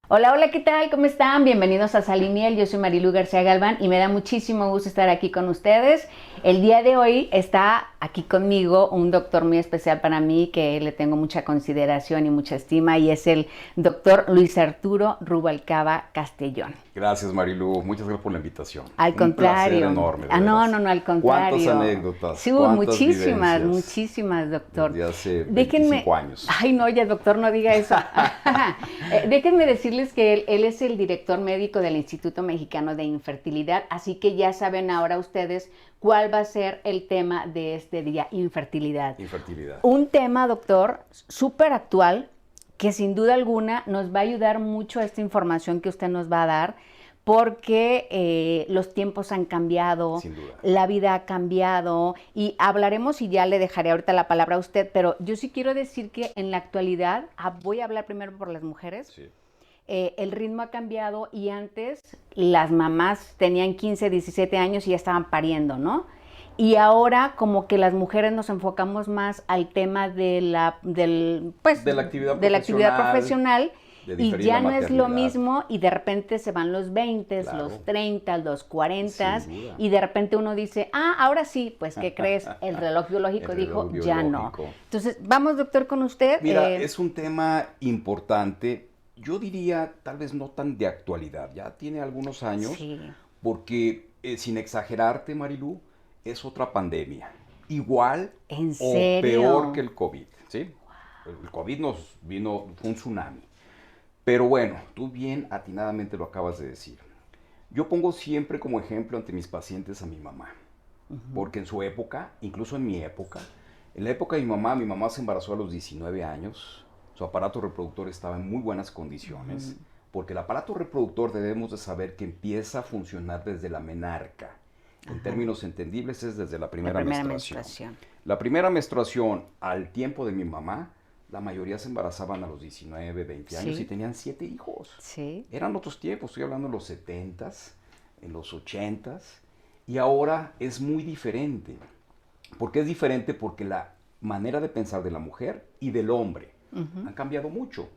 Hola, hola, ¿qué tal? ¿Cómo están? Bienvenidos a Sal y Miel. Yo soy Marilu García Galván y me da muchísimo gusto estar aquí con ustedes. El día de hoy está aquí conmigo un doctor muy especial para mí que le tengo mucha consideración y mucha estima y es el doctor Luis Arturo Rubalcaba Castellón. Gracias, Marilu. Muchas gracias por la invitación. Al Un placer contrario. enorme, de Ah, no, veras. no, no, al Cuántas contrario. anécdotas, Sí, cuántas muchísimas, vivencias muchísimas, doctor. desde hace Déjenme, 25 años. ay, no, ya, doctor, no diga eso. Déjenme decirles que él es el director médico del Instituto Mexicano de Infertilidad, así que ya saben ahora ustedes cuál va a ser el tema de este día, infertilidad. Infertilidad. Un tema, doctor, súper actual, que sin duda alguna nos va a ayudar mucho a esta información que usted nos va a dar, porque los tiempos han cambiado, Sin duda. la vida ha cambiado y hablaremos y ya le dejaré ahorita la palabra a usted, pero yo sí quiero decir que en la actualidad, voy a hablar primero por las mujeres, Sí. el ritmo ha cambiado y antes las mamás tenían 15, 17 años y ya estaban pariendo, ¿no? Y ahora como que las mujeres nos enfocamos más al tema pues, De la actividad de la actividad profesional, profesional de y diferir la ya no es lo maternidad. mismo y de repente se van los 20, Claro. los 30, los 40 Sin duda. y de repente uno dice, ahora sí, pues ¿qué crees? El reloj biológico El dijo, reloj ya no. biológico. Entonces, vamos doctor con usted. Mira, es un tema importante. Yo diría tal vez no tan de actualidad. Ya tiene algunos años. Sí. Porque, sin exagerarte, Marilu, es otra pandemia. Igual ¿En o peor serio? que el COVID, ¿sí? El COVID nos vino, fue un tsunami. Pero bueno, tú bien atinadamente lo acabas de decir. Yo pongo siempre como ejemplo ante mis pacientes a mi mamá. Porque en su época, incluso en mi época, en la época de mi mamá se embarazó a los 19 años. Su aparato reproductor estaba en muy buenas condiciones. Porque el aparato reproductor debemos de saber que empieza a funcionar desde la menarca. En Ajá. términos entendibles es desde la La primera primera menstruación. menstruación. La primera menstruación, al tiempo de mi mamá, la mayoría se embarazaban a los 19, 20 años y Sí, tenían 7 hijos. sí. Eran otros tiempos, estoy hablando en los 70s, en los 80s, y ahora es muy diferente. ¿Por qué es diferente? Porque la manera de pensar de la mujer y del hombre han cambiado mucho.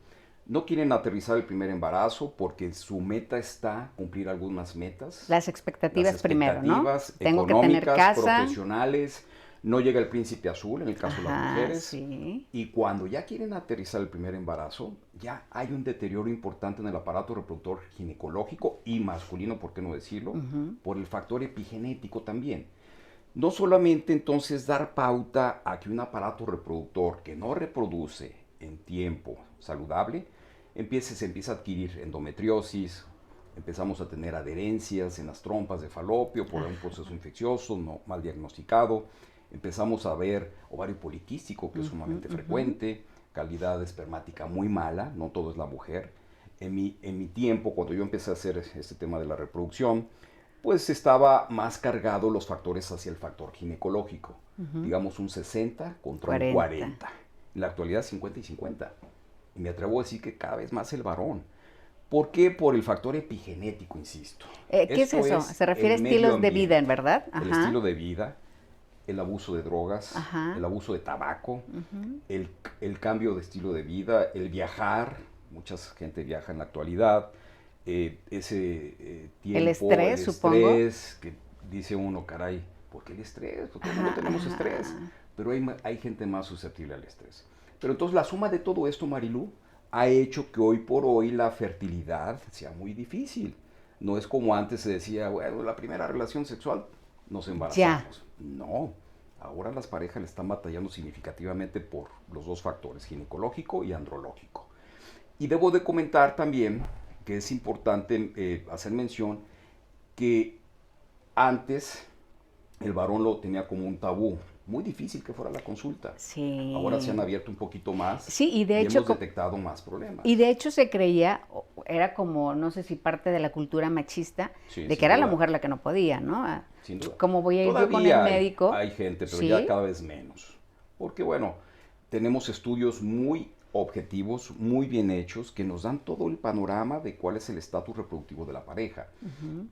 No quieren aterrizar el primer embarazo porque su meta está cumplir algunas metas, Las las expectativas primero, ¿no? expectativas Tengo que tener económicas, casa. profesionales. No llega el príncipe azul en el caso de las Ajá, mujeres. sí. Y cuando ya quieren aterrizar el primer embarazo, ya hay un deterioro importante en el aparato reproductor ginecológico y masculino, ¿por qué no decirlo? Por el factor epigenético también. No solamente entonces dar pauta a que un aparato reproductor que no reproduce en tiempo saludable, se empieza a adquirir endometriosis, empezamos a tener adherencias en las trompas de falopio por un proceso infeccioso no mal diagnosticado, empezamos a ver ovario poliquístico, que es sumamente frecuente, calidad espermática muy mala, no todo es la mujer. En mi tiempo, cuando yo empecé a hacer este tema de la reproducción, pues estaba más cargado los factores hacia el factor ginecológico. Digamos un 60 contra un 40. 40. En la actualidad 50 y 50. Y me atrevo a decir que cada vez más el varón. ¿Por qué? Por el factor epigenético, insisto. ¿Qué es Esto eso? es Se refiere a el medio estilos de vida, ¿en ambiente, verdad? el Ajá, estilo de vida, el abuso de drogas, ajá. el abuso de tabaco, el cambio de estilo de vida, el viajar. Mucha gente viaja en la actualidad. Ese El tiempo, el estrés, supongo. estrés, que dice uno, caray, ¿por qué el estrés? Pues todo el mundo Ajá, tenemos estrés, ajá. pero hay gente más susceptible al estrés. Pero entonces la suma de todo esto, Marilu, ha hecho que hoy por hoy la fertilidad sea muy difícil. No es como antes se decía, bueno, la primera relación sexual nos Ya. embarazamos. No, ahora las parejas le están batallando significativamente por los dos factores, ginecológico y andrológico. Y debo de comentar también que es importante hacer mención que antes el varón lo tenía como un tabú, muy difícil que fuera la consulta. Ahora se han Sí. abierto un poquito más Sí, y de y hecho, hemos detectado más problemas. y de hecho se creía, era como, no sé si parte de la cultura machista, Sí, de que sin era la duda, mujer la que no podía, ¿no? sin duda. ¿Cómo voy a ir yo con el Todavía médico? hay gente, pero ya Sí, cada vez menos. Porque bueno, tenemos estudios muy objetivos, muy bien hechos, que nos dan todo el panorama de cuál es el estatus reproductivo de la pareja.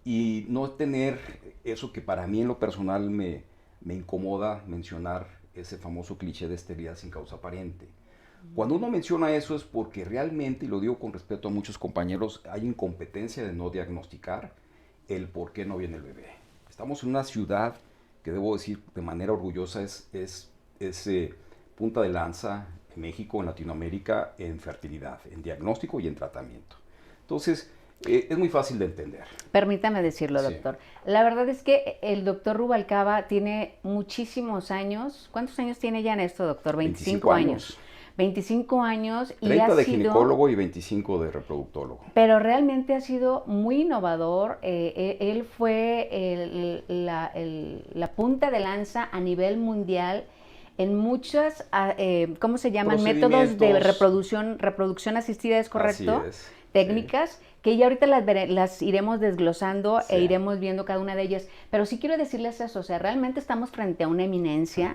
Y no tener eso que para mí en lo personal me incomoda mencionar, ese famoso cliché de esterilidad sin causa aparente. Cuando uno menciona eso es porque realmente, y lo digo con respeto a muchos compañeros, hay incompetencia de no diagnosticar el por qué no viene el bebé. Estamos en una ciudad que debo decir de manera orgullosa es punta de lanza en México, en Latinoamérica, en fertilidad, en diagnóstico y en tratamiento. Entonces, es muy fácil de entender. Permítame decirlo, doctor. Sí. La verdad es que el doctor Rubalcaba tiene muchísimos años. ¿Cuántos años tiene ya en esto, doctor? 25 años. 25 años y 30 de ginecólogo y 25 de reproductólogo. Pero realmente ha sido muy innovador. Él fue la punta de lanza a nivel mundial en muchas, ¿cómo se llaman? Métodos de reproducción asistida, ¿es correcto? Así es. Técnicas, sí. Que ya ahorita las iremos desglosando, sí. E iremos viendo cada una de ellas. Pero sí quiero decirles eso, o sea, realmente estamos frente a una eminencia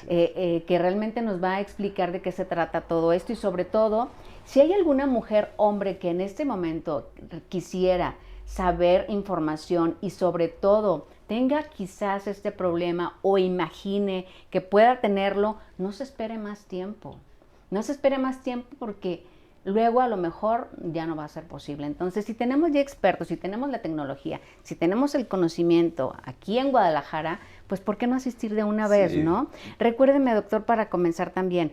que realmente nos va a explicar de qué se trata todo esto y sobre todo, si hay alguna mujer, hombre, que en este momento quisiera saber información y sobre todo tenga quizás este problema o imagine que pueda tenerlo, no se espere más tiempo. No se espere más tiempo porque luego a lo mejor ya no va a ser posible. Entonces, si tenemos ya expertos, si tenemos la tecnología, si tenemos el conocimiento aquí en Guadalajara, pues ¿por qué no asistir de una vez, no? Recuérdeme, doctor, para comenzar también,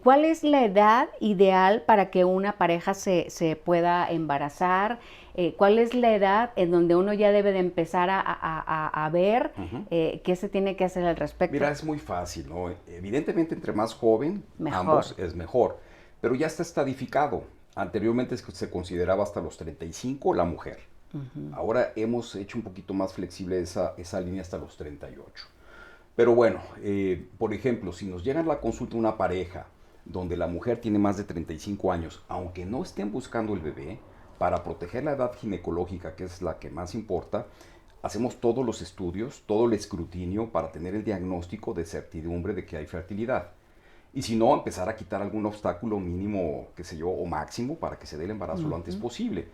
¿cuál es la edad ideal para que una pareja se pueda embarazar? ¿Cuál es la edad en donde uno ya debe de empezar a ver qué se tiene que hacer al respecto? Mira, es muy fácil, ¿no? Evidentemente, entre más joven, mejor. Ambos es mejor. Pero ya está estadificado. Anteriormente se consideraba hasta los 35 la mujer. Ahora hemos hecho un poquito más flexible esa línea hasta los 38. Pero bueno, por ejemplo, si nos llega a la consulta una pareja donde la mujer tiene más de 35 años, aunque no estén buscando el bebé, para proteger la edad ginecológica, que es la que más importa, hacemos todos los estudios, todo el escrutinio para tener el diagnóstico de certidumbre de que hay fertilidad. Y si no, empezar a quitar algún obstáculo mínimo, qué sé yo, o máximo para que se dé el embarazo lo antes posible.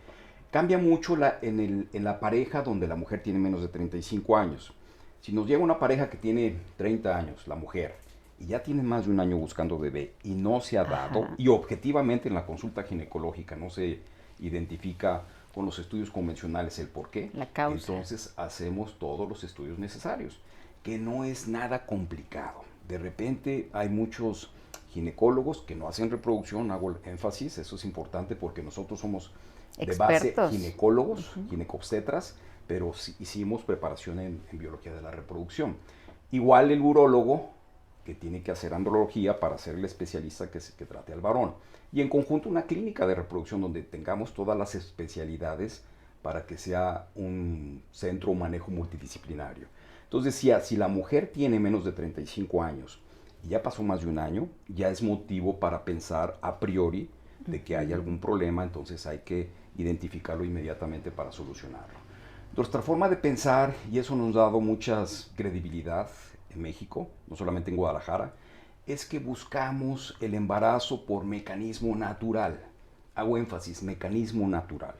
Cambia mucho en la pareja donde la mujer tiene menos de 35 años. Si nos llega una pareja que tiene 30 años, la mujer, y ya tiene más de un año buscando bebé y no se ha dado, y objetivamente en la consulta ginecológica no se identifica con los estudios convencionales el por qué, la causa. Entonces hacemos todos los estudios necesarios, que no es nada complicado. De repente hay muchos ginecólogos que no hacen reproducción, hago énfasis, eso es importante porque nosotros somos de base ginecólogos, ginecobstetras, pero sí hicimos preparación en biología de la reproducción. Igual el urólogo, que tiene que hacer andrología para ser el especialista que trate al varón. Y en conjunto una clínica de reproducción donde tengamos todas las especialidades para que sea un centro o manejo multidisciplinario. Entonces, si la mujer tiene menos de 35 años y ya pasó más de un año, ya es motivo para pensar a priori de que hay algún problema, entonces hay que identificarlo inmediatamente para solucionarlo. Nuestra forma de pensar, y eso nos ha dado mucha credibilidad en México, no solamente en Guadalajara, es que buscamos el embarazo por mecanismo natural. Hago énfasis, mecanismo natural.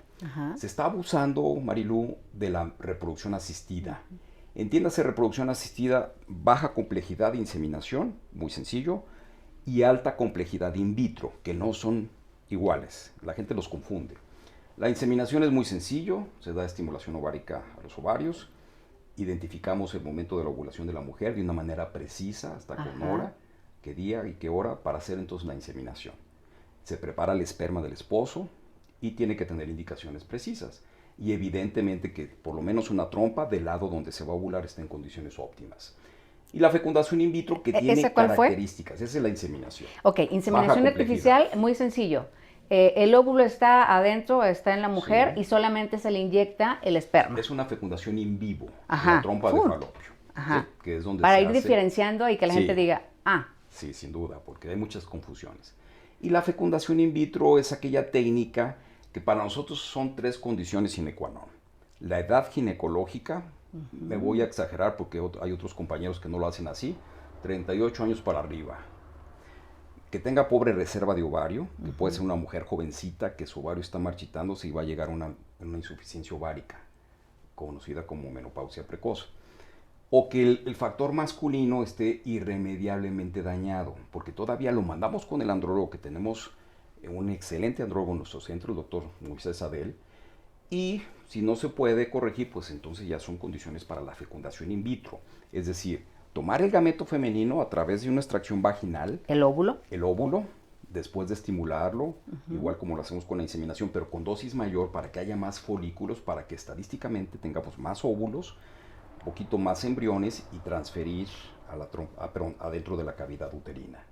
Se está abusando, Marilú, de la reproducción asistida. Entiéndase reproducción asistida, baja complejidad de inseminación, muy sencillo, y alta complejidad in vitro, que no son iguales. La gente los confunde. La inseminación es muy sencillo, se da estimulación ovárica a los ovarios, identificamos el momento de la ovulación de la mujer de una manera precisa, hasta con hora, qué día y qué hora, para hacer entonces la inseminación. Se prepara el esperma del esposo y tiene que tener indicaciones precisas. Y evidentemente que por lo menos una trompa del lado donde se va a ovular está en condiciones óptimas. Y la fecundación in vitro que tiene características, esa es la inseminación. Ok, inseminación artificial, muy sencillo. El óvulo está adentro, está en la mujer y solamente se le inyecta el esperma. Es una fecundación in vivo, la trompa de falopio. Que es donde para ir diferenciando y que la gente diga, Sí, sin duda, porque hay muchas confusiones. Y la fecundación in vitro es aquella técnica que para nosotros son 3 condiciones sine qua non. La edad ginecológica, me voy a exagerar porque hay otros compañeros que no lo hacen así, 38 años para arriba. Que tenga pobre reserva de ovario, que puede ser una mujer jovencita que su ovario está marchitándose y va a llegar a una insuficiencia ovárica, conocida como menopausia precoz. o que el factor masculino esté irremediablemente dañado, porque todavía lo mandamos con el andrólogo, que tenemos un excelente andrólogo en nuestro centro, el doctor Moisés Adel, y si no se puede corregir, pues entonces ya son condiciones para la fecundación in vitro. Es decir, tomar el gameto femenino a través de una extracción vaginal. El óvulo, después de estimularlo, igual como lo hacemos con la inseminación, pero con dosis mayor para que haya más folículos, para que estadísticamente tengamos más óvulos, un poquito más embriones y transferir a la adentro de la cavidad uterina.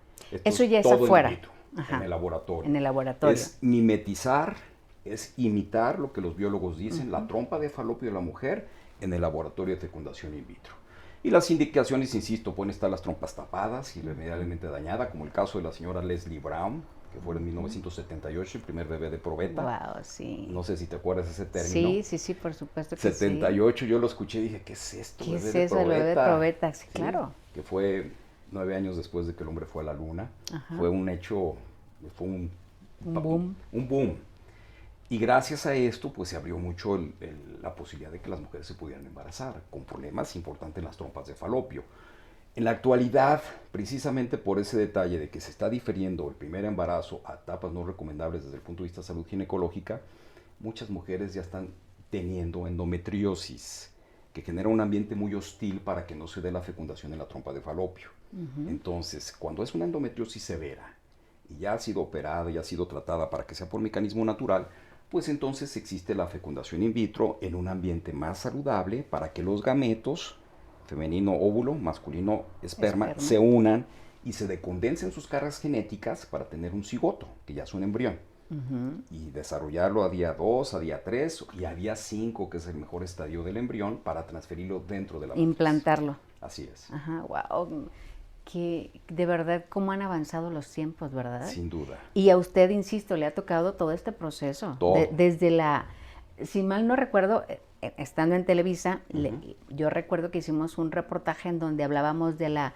Eso ya es afuera. In vitro, en el laboratorio. En el laboratorio. Es mimetizar, es imitar lo que los biólogos dicen, la trompa de falopio de la mujer en el laboratorio de fecundación in vitro. Y las indicaciones, insisto, pueden estar las trompas tapadas, irremediablemente dañadas, como el caso de la señora Leslie Brown, que fue en 1978, el primer bebé de probeta. Wow, sí. No sé si te acuerdas de ese término. Sí, por supuesto que 78, yo lo escuché y dije, ¿qué es esto? ¿Qué es eso, el bebé de probeta? Sí, claro. Que fue 9 años después de que el hombre fue a la luna. Ajá. Fue un hecho, fue un boom. Un boom. Y gracias a esto, pues se abrió mucho la posibilidad de que las mujeres se pudieran embarazar, con problemas importantes en las trompas de falopio. En la actualidad, precisamente por ese detalle de que se está diferiendo el primer embarazo a etapas no recomendables desde el punto de vista de salud ginecológica, muchas mujeres ya están teniendo endometriosis, que genera un ambiente muy hostil para que no se dé la fecundación en la trompa de falopio. Entonces, cuando es una endometriosis severa y ya ha sido operada, ya ha sido tratada para que sea por mecanismo natural, pues entonces existe la fecundación in vitro en un ambiente más saludable para que los gametos, femenino óvulo, masculino esperma, se unan y se decondensen sus cargas genéticas para tener un cigoto, que ya es un embrión. Y desarrollarlo a día 2, a día 3 y a día 5, que es el mejor estadio del embrión, para transferirlo dentro de la matriz. Implantarlo. Así es. Ajá, wow. Que de verdad cómo han avanzado los tiempos, ¿verdad? Sin duda. Y a usted, insisto, le ha tocado todo este proceso. Todo. Desde si mal no recuerdo, estando en Televisa, yo recuerdo que hicimos un reportaje en donde hablábamos de la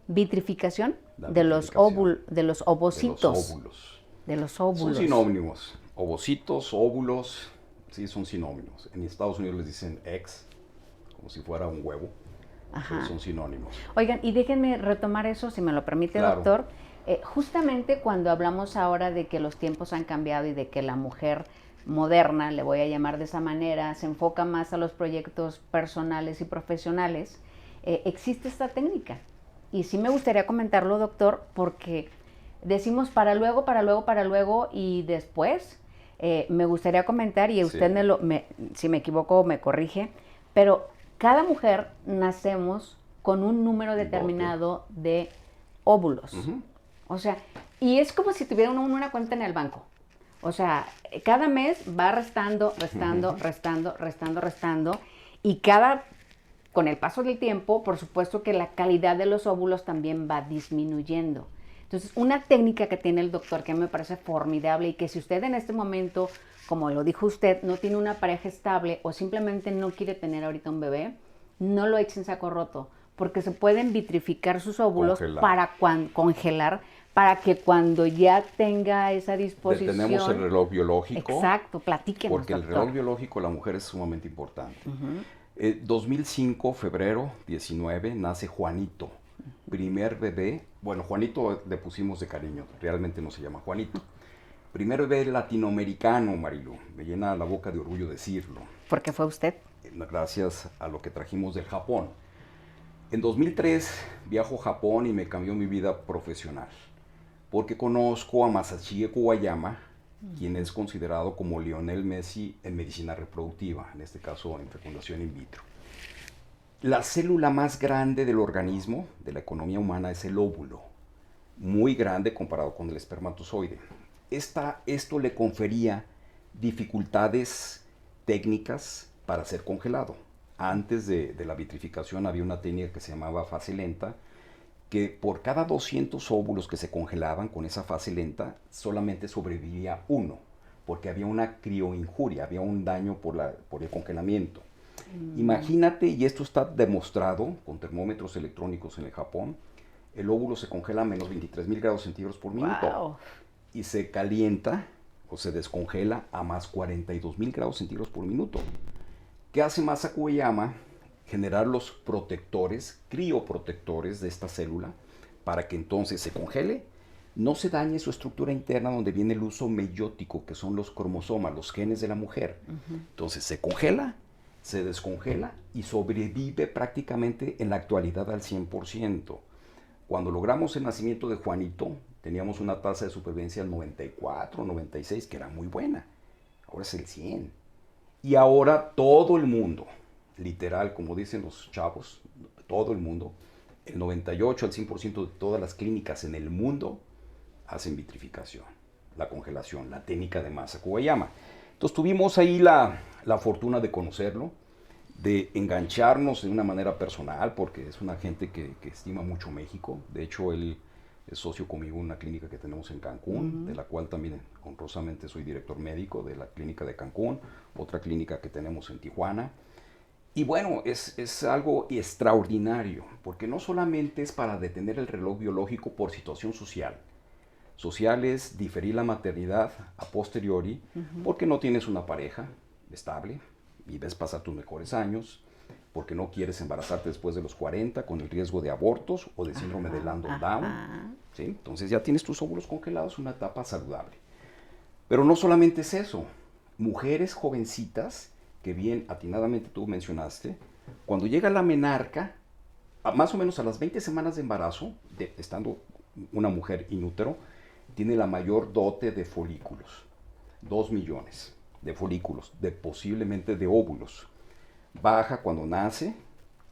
vitrificación, de los ovocitos. De los óvulos. De los óvulos. Son sinónimos. Ovocitos, óvulos, sí, son sinónimos. En Estados Unidos les dicen eggs, como si fuera un huevo. Ajá. Son sinónimos. Oigan, y déjenme retomar eso, si me lo permite, claro, doctor. Justamente cuando hablamos ahora de que los tiempos han cambiado y de que la mujer moderna, le voy a llamar de esa manera, se enfoca más a los proyectos personales y profesionales, existe esta técnica. Y sí me gustaría comentarlo, doctor, porque decimos para luego, y después me gustaría comentar, y usted si me equivoco me corrige, pero cada mujer nacemos con un número determinado de óvulos. O sea, y es como si tuviera una cuenta en el banco. O sea, cada mes va restando, y con el paso del tiempo, por supuesto que la calidad de los óvulos también va disminuyendo. Entonces, una técnica que tiene el doctor que me parece formidable y que si usted en este momento, como lo dijo usted, no tiene una pareja estable o simplemente no quiere tener ahorita un bebé, no lo eche en saco roto, porque se pueden vitrificar sus óvulos para congelar, para que cuando ya tenga esa disposición... Tenemos el reloj biológico. Exacto, platíquenos, porque el reloj biológico de la mujer es sumamente importante. 2005, febrero 19, nace Juanito, primer bebé. Bueno, Juanito le pusimos de cariño, realmente no se llama Juanito. Primer bebé latinoamericano, Marilu. Me llena la boca de orgullo decirlo. ¿Por qué fue usted? Gracias a lo que trajimos del Japón. En 2003 viajo a Japón y me cambió mi vida profesional, porque conozco a Masashi Kuwayama, quien es considerado como Lionel Messi en medicina reproductiva, en este caso en fecundación in vitro. La célula más grande del organismo, de la economía humana, es el óvulo, muy grande comparado con el espermatozoide. Esto le confería dificultades técnicas para ser congelado. Antes de la vitrificación había una técnica que se llamaba fase lenta, que por cada 200 óvulos que se congelaban con esa fase lenta, solamente sobrevivía uno, porque había una crioinjuria, había un daño por el congelamiento. Imagínate, y esto está demostrado con termómetros electrónicos en el Japón, el óvulo se congela a menos 23,000 grados centígrados por minuto. Wow. Y se calienta o se descongela a más 42,000 grados centígrados por minuto. ¿Qué hace Masa Kuwayama? generar los protectores, crioprotectores de esta célula, para que entonces se congele, no se dañe su estructura interna donde viene el uso meiótico, que son los cromosomas, los genes de la mujer. Entonces se congela, se descongela y sobrevive prácticamente en la actualidad al 100%. Cuando logramos el nacimiento de Juanito, teníamos una tasa de supervivencia del 94, 96, que era muy buena. Ahora es el 100. Y ahora todo el mundo, literal, como dicen los chavos, todo el mundo, el 98 al 100% de todas las clínicas en el mundo hacen vitrificación, la congelación, la técnica de masa Kuwayama. Entonces tuvimos ahí la fortuna de conocerlo, de engancharnos de una manera personal, porque es una gente que estima mucho México. De hecho, él es socio conmigo en una clínica que tenemos en Cancún, de la cual también honrosamente soy director médico de la clínica de Cancún, otra clínica que tenemos en Tijuana. Y bueno, es algo extraordinario, porque no solamente es para detener el reloj biológico por situación social. Social es diferir la maternidad a posteriori, porque no tienes una pareja estable y ves pasar tus mejores años, porque no quieres embarazarte después de los 40 con el riesgo de abortos o de síndrome de Landau-Down. ¿Sí? Entonces ya tienes tus óvulos congelados, una etapa saludable. Pero no solamente es eso. Mujeres jovencitas, que bien atinadamente tú mencionaste, cuando llega la menarca, más o menos a las 20 semanas de embarazo, estando una mujer inútero, tiene la mayor dote de folículos. 2 millones de folículos, posiblemente de óvulos. Baja cuando nace,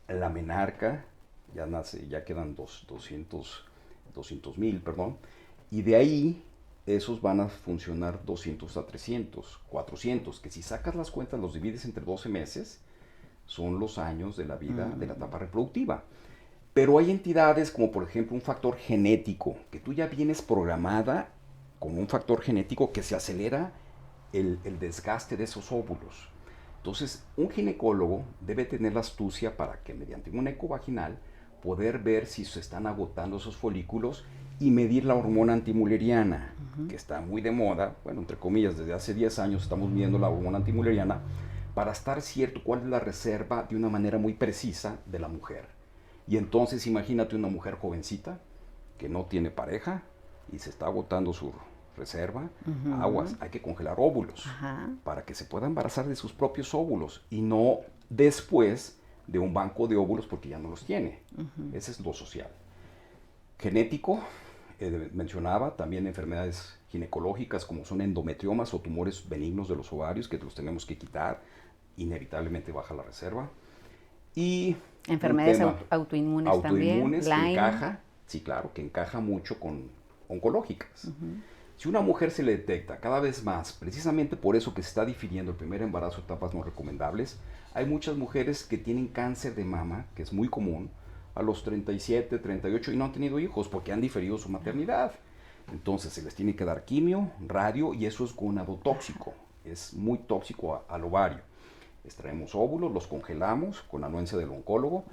la menarca ya nace, ya quedan 200,000, perdón, y de ahí esos van a funcionar 200 a 300, 400, que si sacas las cuentas, los divides entre 12 meses, son los años de la vida de la etapa reproductiva. Pero hay entidades como por ejemplo un factor genético, que tú ya vienes programada con un factor genético que se acelera el desgaste de esos óvulos. Entonces, un ginecólogo debe tener la astucia para que mediante un eco vaginal poder ver si se están agotando esos folículos y medir la hormona antimuleriana, que está muy de moda. Bueno, entre comillas, desde hace 10 años estamos midiendo la hormona antimuleriana para estar cierto cuál es la reserva de una manera muy precisa de la mujer. Y entonces imagínate una mujer jovencita que no tiene pareja y se está agotando su reserva, aguas, hay que congelar óvulos para que se pueda embarazar de sus propios óvulos y no después de un banco de óvulos porque ya no los tiene. Ese es lo social. Genético, mencionaba también enfermedades ginecológicas como son endometriomas o tumores benignos de los ovarios que los tenemos que quitar, inevitablemente baja la reserva. Y enfermedades autoinmunes también, que encaja, sí, claro, que encaja mucho con oncológicas. Si una mujer se le detecta cada vez más, precisamente por eso que se está difiriendo el primer embarazo, etapas no recomendables, hay muchas mujeres que tienen cáncer de mama, que es muy común, a los 37, 38 y no han tenido hijos porque han diferido su maternidad. Entonces se les tiene que dar quimio, radio y eso es gonadotóxico, es muy tóxico al ovario. Extraemos óvulos, los congelamos con anuencia del oncólogo,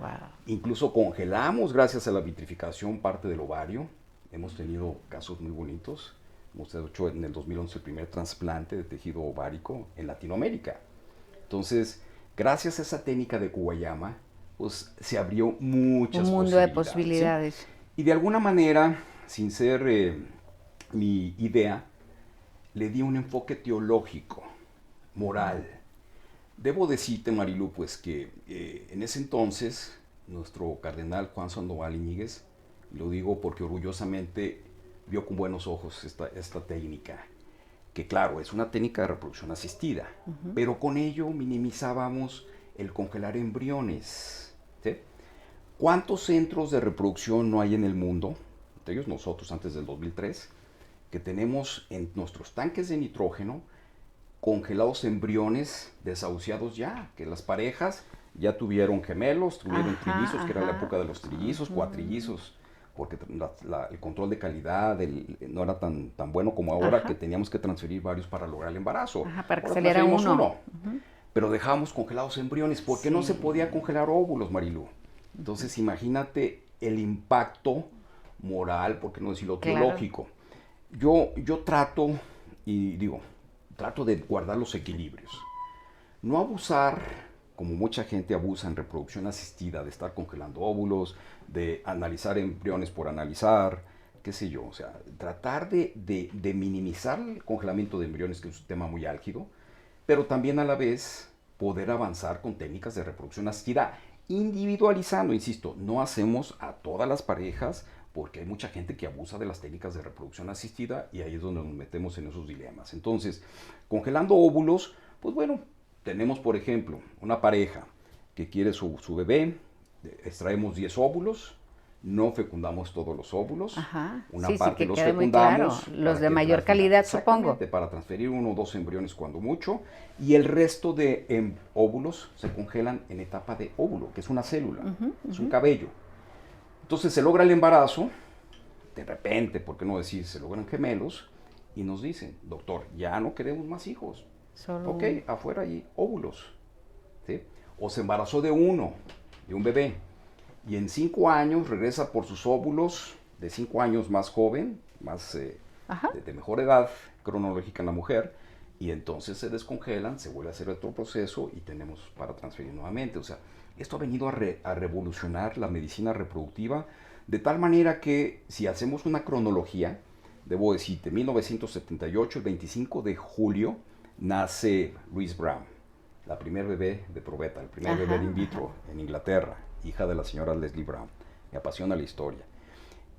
incluso congelamos gracias a la vitrificación parte del ovario. Hemos tenido casos muy bonitos. Hemos hecho en el 2011 el primer trasplante de tejido ovárico en Latinoamérica. Entonces, gracias a esa técnica de Kuwayama, pues se abrió muchas un mundo de posibilidades. ¿Sí? Y de alguna manera, sin ser mi idea, le di un enfoque teológico, moral. Debo decirte, Marilu, pues que en ese entonces, nuestro cardenal Juan Sandoval Iñiguez, lo digo porque orgullosamente vio con buenos ojos esta técnica, que claro, es una técnica de reproducción asistida, pero con ello minimizábamos el congelar embriones. ¿Sí? ¿Cuántos centros de reproducción no hay en el mundo? Entre ellos nosotros antes del 2003, que tenemos en nuestros tanques de nitrógeno congelados embriones desahuciados ya, que las parejas ya tuvieron gemelos, tuvieron trillizos, que era la época de los trillizos, cuatrillizos, porque el control de calidad no era tan bueno como ahora, que teníamos que transferir varios para lograr el embarazo. Para que saliera uno. Pero dejábamos congelados embriones, porque no se podía congelar óvulos, Marilu. Entonces imagínate el impacto moral, por qué no decirlo teológico. Yo trato, y digo, trato de guardar los equilibrios. No abusar como mucha gente abusa en reproducción asistida, de estar congelando óvulos, de analizar embriones por analizar, qué sé yo, o sea, tratar de minimizar el congelamiento de embriones, que es un tema muy álgido, pero también a la vez poder avanzar con técnicas de reproducción asistida, individualizando, insisto, no hacemos a todas las parejas, porque hay mucha gente que abusa de las técnicas de reproducción asistida y ahí es donde nos metemos en esos dilemas. Entonces, congelando óvulos, pues bueno, tenemos por ejemplo una pareja que quiere su bebé, extraemos 10 óvulos, no fecundamos todos los óvulos, Ajá. una Sí, sí, parte que los quede muy claro. fecundamos. Los de mayor calidad, supongo. Exactamente, para transferir 1 o 2 embriones cuando mucho, y el resto de óvulos se congelan en etapa de óvulo, que es una célula, es un cabello. Entonces se logra el embarazo, de repente, ¿por qué no decir? Se logran gemelos y nos dicen, doctor, ya no queremos más hijos. Solo Ok, afuera hay óvulos. ¿Sí? O se embarazó de un bebé, y en 5 años regresa por sus óvulos, de 5 años más joven, más de mejor edad cronológica en la mujer, y entonces se descongelan, se vuelve a hacer otro proceso y tenemos para transferir nuevamente. O sea, esto ha venido a revolucionar la medicina reproductiva de tal manera que si hacemos una cronología, debo decirte, 1978, el 25 de julio, nace Louise Brown, la primer bebé de probeta, el primer bebé de in vitro en Inglaterra, hija de la señora Leslie Brown. Me apasiona la historia.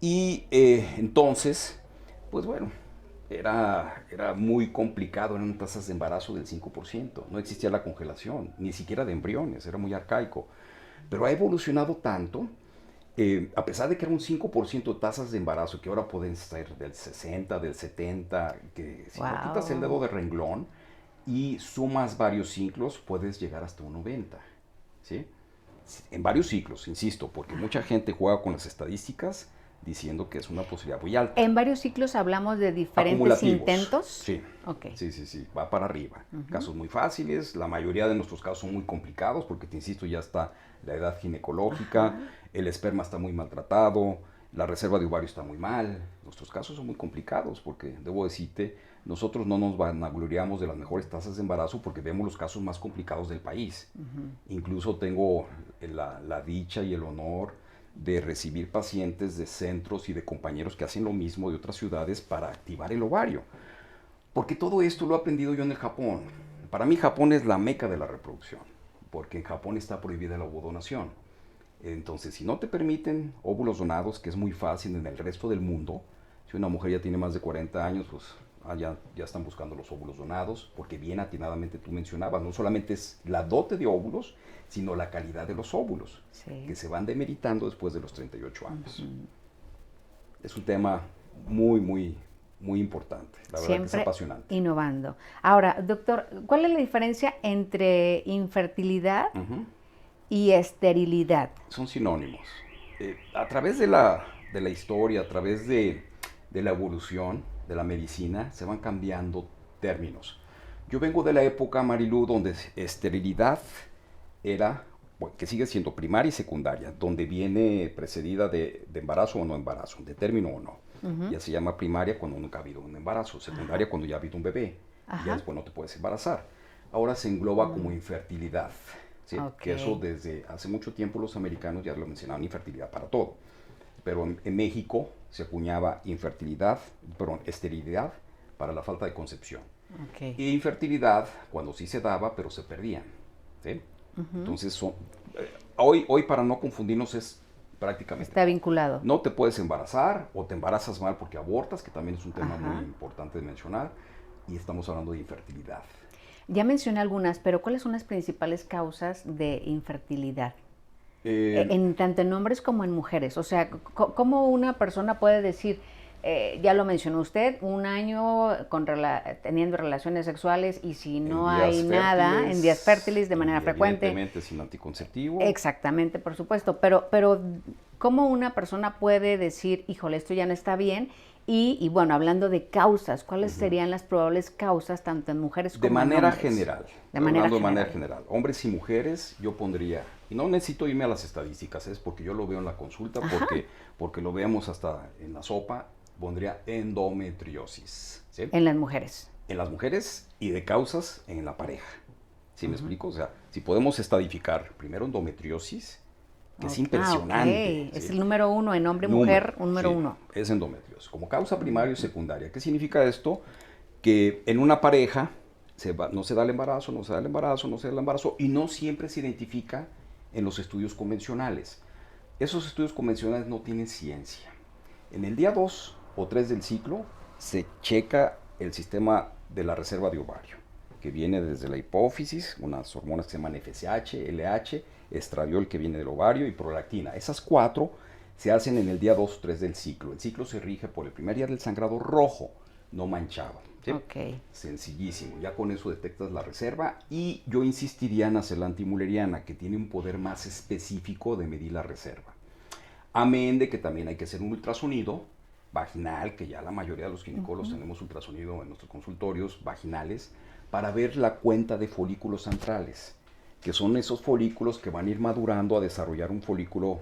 Y entonces, pues bueno, era muy complicado, eran tasas de embarazo del 5%, no existía la congelación, ni siquiera de embriones, era muy arcaico. Pero ha evolucionado tanto, a pesar de que era un 5% de tasas de embarazo, que ahora pueden ser del 60, del 70, que si no quitas el dedo de renglón y sumas varios ciclos, puedes llegar hasta un 90, ¿sí? En varios ciclos, insisto, porque mucha gente juega con las estadísticas diciendo que es una posibilidad muy alta. ¿En varios ciclos hablamos de diferentes intentos? Sí, okay. sí, va para arriba. Casos muy fáciles, la mayoría de nuestros casos son muy complicados porque, te insisto, ya está la edad ginecológica, el esperma está muy maltratado, la reserva de ovario está muy mal. Nuestros casos son muy complicados porque, debo decirte, nosotros no nos vanagloriamos de las mejores tasas de embarazo porque vemos los casos más complicados del país. Incluso tengo la dicha y el honor de recibir pacientes de centros y de compañeros que hacen lo mismo de otras ciudades para activar el ovario. Porque todo esto lo he aprendido yo en el Japón. Para mí Japón es la meca de la reproducción, porque en Japón está prohibida la ovodonación. Entonces, si no te permiten óvulos donados, que es muy fácil en el resto del mundo, si una mujer ya tiene más de 40 años, pues ya están buscando los óvulos donados, porque bien atinadamente tú mencionabas, no solamente es la dote de óvulos, sino la calidad de los óvulos, que se van demeritando después de los 38 años. Es un tema muy, muy, muy importante. La verdad que es apasionante. Innovando. Ahora, doctor, ¿cuál es la diferencia entre infertilidad y esterilidad? Son sinónimos. A través de la historia, a través de la evolución de la medicina, se van cambiando términos. Yo vengo de la época, Marilu, donde esterilidad era, bueno, que sigue siendo primaria y secundaria, donde viene precedida de embarazo o no embarazo, de término o no. Ya se llama primaria cuando nunca ha habido un embarazo, secundaria cuando ya ha habido un bebé, y ya después no te puedes embarazar. Ahora se engloba como infertilidad, ¿sí? Que eso desde hace mucho tiempo los americanos ya lo mencionaban, infertilidad para todo. Pero en México se acuñaba esterilidad para la falta de concepción. Y infertilidad cuando sí se daba, pero se perdían, ¿sí? Entonces, hoy para no confundirnos es prácticamente... Está vinculado. No te puedes embarazar o te embarazas mal porque abortas, que también es un tema muy importante de mencionar, y estamos hablando de infertilidad. Ya mencioné algunas, pero ¿cuáles son las principales causas de infertilidad? Tanto en hombres como en mujeres. O sea, ¿cómo una persona puede decir, ya lo mencionó usted, un año teniendo relaciones sexuales y si no hay nada, en días fértiles de manera frecuente? Evidentemente sin anticonceptivo. Exactamente, por supuesto. Pero ¿cómo una persona puede decir, híjole, esto ya no está bien? Y bueno, hablando de causas, ¿cuáles serían las probables causas tanto en mujeres como en hombres? De manera general. Hombres y mujeres, yo pondría, y no necesito irme a las estadísticas, es porque yo lo veo en la consulta, porque lo vemos hasta en la sopa, pondría endometriosis. ¿Sí? En las mujeres. En las mujeres y de causas en la pareja. ¿Sí me explico? O sea, si podemos estadificar primero endometriosis, que es impresionante. Ok. ¿sí? Es el número 1 en hombre-mujer, número sí, 1. es endometriosis. Como causa primaria y secundaria. ¿Qué significa esto? Que en una pareja no se da el embarazo, no se da el embarazo, no se da el embarazo, y no siempre se identifica en los estudios convencionales. Esos estudios convencionales no tienen ciencia. En el día 2 o 3 del ciclo se checa el sistema de la reserva de ovario, que viene desde la hipófisis, unas hormonas que se llaman FSH, LH, estradiol que viene del ovario y prolactina. Esas 4 se hacen en el día 2 o 3 del ciclo. El ciclo se rige por el primer día del sangrado rojo, no manchado. ¿Sí? Ok. Sencillísimo, ya con eso detectas la reserva y yo insistiría en hacer la antimuleriana, que tiene un poder más específico de medir la reserva. Amén de que también hay que hacer un ultrasonido vaginal, que ya la mayoría de los ginecólogos tenemos ultrasonido en nuestros consultorios vaginales, para ver la cuenta de folículos centrales, que son esos folículos que van a ir madurando a desarrollar un folículo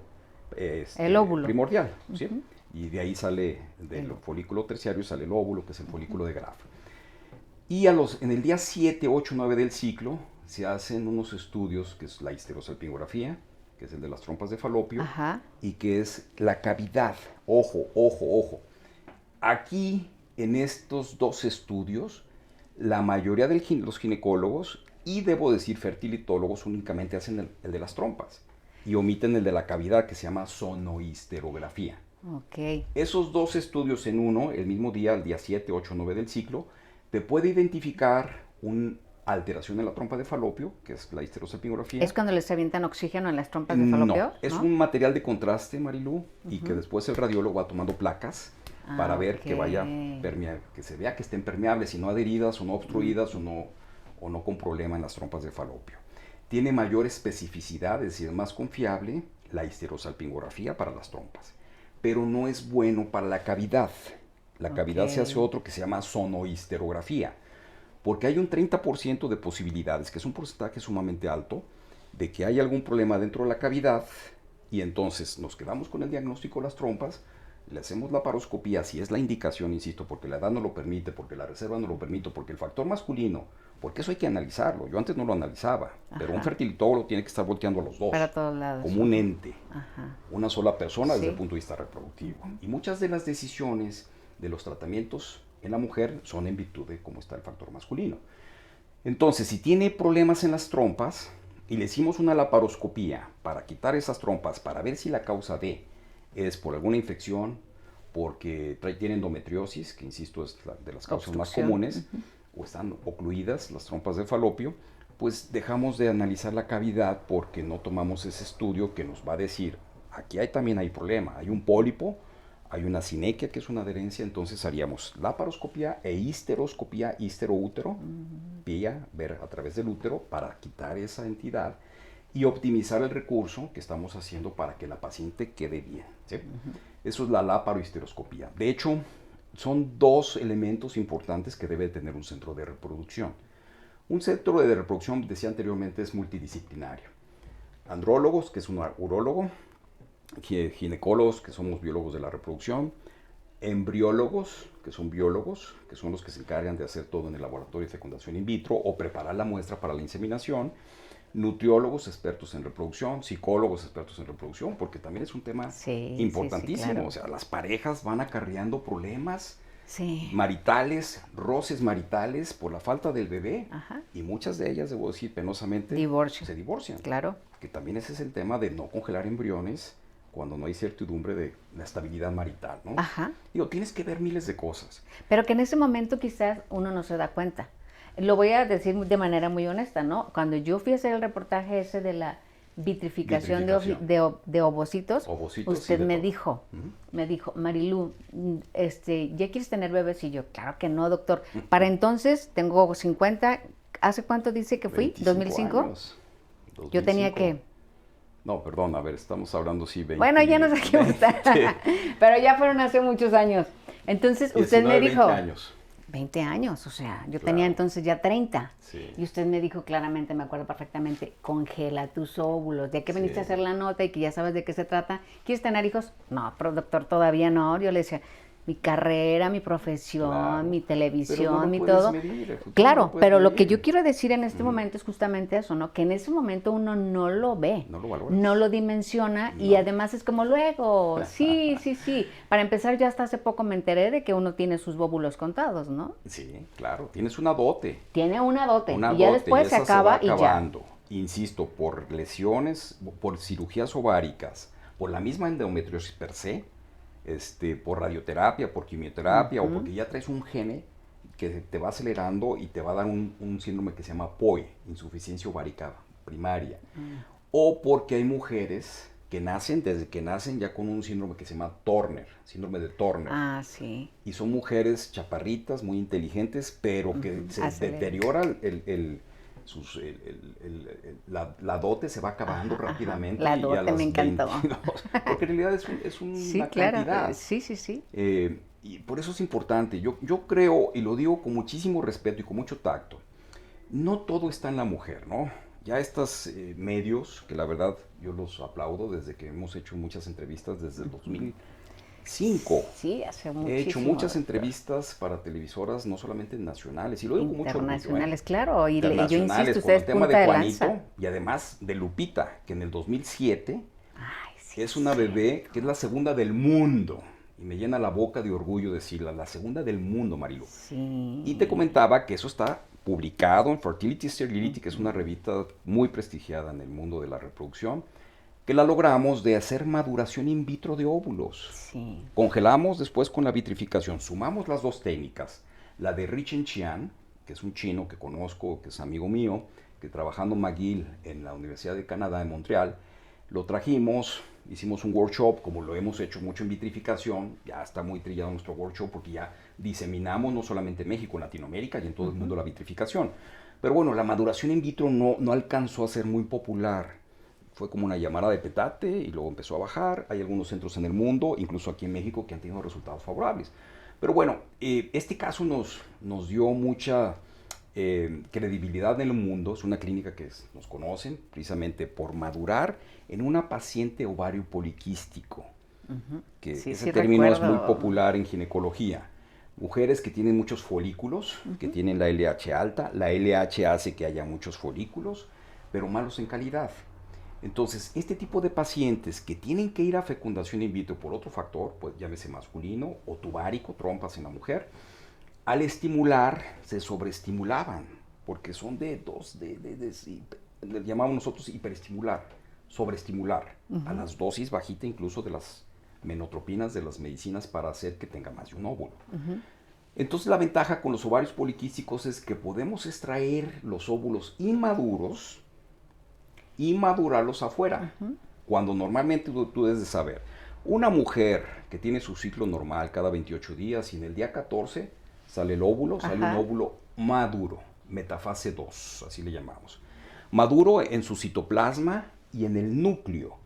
el óvulo. primordial, ¿sí? Y de ahí sale, del folículo terciario sale el óvulo, que es el folículo de Graf. Y en el día 7, 8, 9 del ciclo se hacen unos estudios, que es la histerosalpingografía, que es el de las trompas de falopio, Ajá. y que es la cavidad. Ojo, ojo, ojo. Aquí, en estos dos estudios, la mayoría de los ginecólogos, y debo decir fertilitólogos, únicamente hacen el de las trompas y omiten el de la cavidad, que se llama sonohisterografía. Ok. Esos dos estudios en uno, el mismo día, el día 7, 8, 9 del ciclo, te puede identificar una alteración en la trompa de falopio, que es la histerosalpingografía. ¿Es cuando les avientan oxígeno en las trompas de falopio? No, es un material de contraste, Marilú, y que después el radiólogo va tomando placas para ver que vaya que se vea que estén permeables y no adheridas o no obstruidas o no con problema en las trompas de falopio. Tiene mayor especificidad, es decir, es más confiable la histerosalpingografía para las trompas, pero no es bueno para la cavidad. La cavidad se hace otro que se llama sonohisterografía, porque hay un 30% de posibilidades, que es un porcentaje sumamente alto, de que hay algún problema dentro de la cavidad, y entonces nos quedamos con el diagnóstico de las trompas, le hacemos la laparoscopía, si es la indicación, insisto, porque la edad no lo permite, porque la reserva no lo permite, porque el factor masculino, porque eso hay que analizarlo. Yo antes no lo analizaba, pero un fertilitólogo tiene que estar volteando a los dos. Para todos lados. Como un ente, Ajá. una sola persona desde el punto de vista reproductivo. Y muchas de las decisiones de los tratamientos en la mujer son en virtud de cómo está el factor masculino. Entonces, si tiene problemas en las trompas y le hicimos una laparoscopía para quitar esas trompas, para ver si la causa es por alguna infección, porque tiene endometriosis, que insisto es de las causas más comunes, o están ocluidas las trompas de falopio, pues dejamos de analizar la cavidad porque no tomamos ese estudio que nos va a decir, aquí también hay problema, hay un pólipo, hay una sinequia, que es una adherencia, entonces haríamos laparoscopía e histeroscopía, histeroútero, vía ver a través del útero para quitar esa entidad y optimizar el recurso que estamos haciendo para que la paciente quede bien. ¿Sí? Eso es la laparohisteroscopía. De hecho, son dos elementos importantes que debe tener un centro de reproducción. Un centro de reproducción, decía anteriormente, es multidisciplinario. Andrólogos, que es un urólogo, ginecólogos, que somos biólogos de la reproducción, embriólogos, que son biólogos, que son los que se encargan de hacer todo en el laboratorio de fecundación in vitro o preparar la muestra para la inseminación, nutriólogos expertos en reproducción, psicólogos expertos en reproducción, porque también es un tema importantísimo. Claro. O sea, las parejas van acarreando problemas maritales, roces maritales por la falta del bebé. Ajá. Y muchas de ellas, debo decir penosamente, se divorcian. Claro. Que también ese es el tema de no congelar embriones cuando no hay certidumbre de la estabilidad marital, ¿no? Ajá. Digo, tienes que ver miles de cosas. Pero que en ese momento quizás uno no se da cuenta. Lo voy a decir de manera muy honesta, ¿no? Cuando yo fui a hacer el reportaje ese de la vitrificación. De ovocitos, usted me dijo, Marilú, ¿ya quieres tener bebés? Y yo, claro que no, doctor. Para entonces, tengo 50, ¿hace cuánto dice que fui? ¿2005? Años. 2005. Yo tenía que... No, perdón, a ver, estamos hablando, sí, 20. Bueno, ya no sé qué está, pero ya fueron hace muchos años. Entonces, usted me dijo... 20 años. 20 años, o sea, yo tenía entonces ya 30. Sí. Y usted me dijo claramente, me acuerdo perfectamente, congela tus óvulos. Ya que viniste a hacer la nota y que ya sabes de qué se trata, ¿quieres tener hijos? No, pero doctor, todavía no. Yo le decía, mi carrera, mi profesión, Claro. mi Pero no televisión, lo mi puedes todo. medir, el futuro no Claro, lo puedes pero lo que yo medir. quiero decir en este momento es justamente eso, ¿no? Que en ese momento uno no lo ve, No lo valoras. no lo dimensiona y No. además es como luego, sí, sí, sí. Para empezar, yo hasta hace poco me enteré de que uno tiene sus óvulos contados, ¿no? Sí, claro, tienes una dote. Tiene una dote Una y ya dote y después se esa se va acaba y ya. acabando, insisto, por lesiones, por cirugías ováricas, por la misma endometriosis per se, por radioterapia, por quimioterapia o porque ya traes un gene que te va acelerando y te va a dar un síndrome que se llama POI, insuficiencia ovárica primaria. O porque hay mujeres que nacen, desde que nacen ya con un síndrome que se llama Turner, síndrome de Turner. Ah, sí. Y son mujeres chaparritas, muy inteligentes, pero que se Acelera. deteriora la dote se va acabando rápidamente La y a dote las me encantó. 22, porque en realidad es Sí, una claro. cantidad. Sí, sí, sí. Y por eso es importante. Yo creo, y lo digo con muchísimo respeto y con mucho tacto, no todo está en la mujer, ¿no? Ya estos medios, que la verdad yo los aplaudo desde que hemos hecho muchas entrevistas desde el 2005. Sí, hace muchísimo. He hecho muchas doctor. entrevistas para televisoras, no solamente nacionales, y lo digo con mucho orgullo, Internacionales, claro. Y yo internacionales, insisto, con usted el es tema punta de de Juanito lanza. y además de Lupita, que en el 2007 Ay, sí. es una bebé que es la segunda del mundo. Y me llena la boca de orgullo decirla, la segunda del mundo, Marilu. Sí. Y te comentaba que eso está publicado en Fertility Sterility, que es una revista muy prestigiada en el mundo de la reproducción, que la logramos de hacer maduración in vitro de óvulos. Sí. Congelamos después con la vitrificación, sumamos las dos técnicas, la de Richen Chian, que es un chino que conozco, que es amigo mío, que trabajando en McGill en la Universidad de Canadá en Montreal, lo trajimos, hicimos un workshop, como lo hemos hecho mucho en vitrificación, ya está muy trillado nuestro workshop porque ya diseminamos no solamente en México, en Latinoamérica y en todo el mundo la vitrificación. Pero bueno, la maduración in vitro no alcanzó a ser muy popular. Fue como una llamada de petate y luego empezó a bajar. Hay algunos centros en el mundo, incluso aquí en México, que han tenido resultados favorables. Pero bueno, este caso nos dio mucha credibilidad en el mundo. Es una clínica que nos conocen precisamente por madurar en una paciente ovario poliquístico, que Sí, ese sí término es muy recuerdo. popular en ginecología. Mujeres que tienen muchos folículos, que tienen la LH alta. La LH hace que haya muchos folículos, pero malos en calidad. Entonces, este tipo de pacientes que tienen que ir a fecundación in vitro por otro factor, pues llámese masculino o tubárico, trompas en la mujer, al estimular se sobreestimulaban, porque son le llamamos nosotros hiperestimular, sobreestimular, a las dosis bajitas incluso de las menotropinas de las medicinas para hacer que tenga más de un óvulo. Entonces la ventaja con los ovarios poliquísticos es que podemos extraer los óvulos inmaduros y madurarlos afuera. Cuando normalmente tú debes de saber, una mujer que tiene su ciclo normal cada 28 días y en el día 14 sale el óvulo, sale un óvulo maduro, metafase 2, así le llamamos. Maduro en su citoplasma y en el núcleo.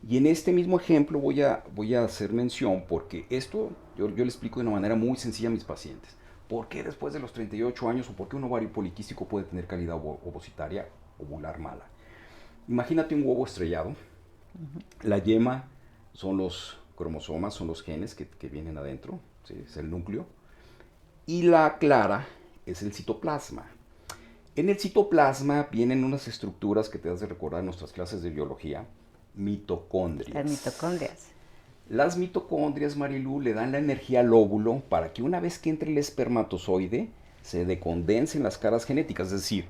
Y en este mismo ejemplo voy a hacer mención porque esto yo le explico de una manera muy sencilla a mis pacientes. ¿Por qué después de los 38 años o por qué un ovario poliquístico puede tener calidad ovocitaria ovular mala? Imagínate un huevo estrellado. La yema son los cromosomas, son los genes que vienen adentro, ¿sí? Es el núcleo. Y la clara es el citoplasma. En el citoplasma vienen unas estructuras que te has de recordar en nuestras clases de biología, mitocondrias. Las mitocondrias. Las mitocondrias, Marilu, le dan la energía al óvulo para que una vez que entre el espermatozoide se decondensen las caras genéticas, es decir,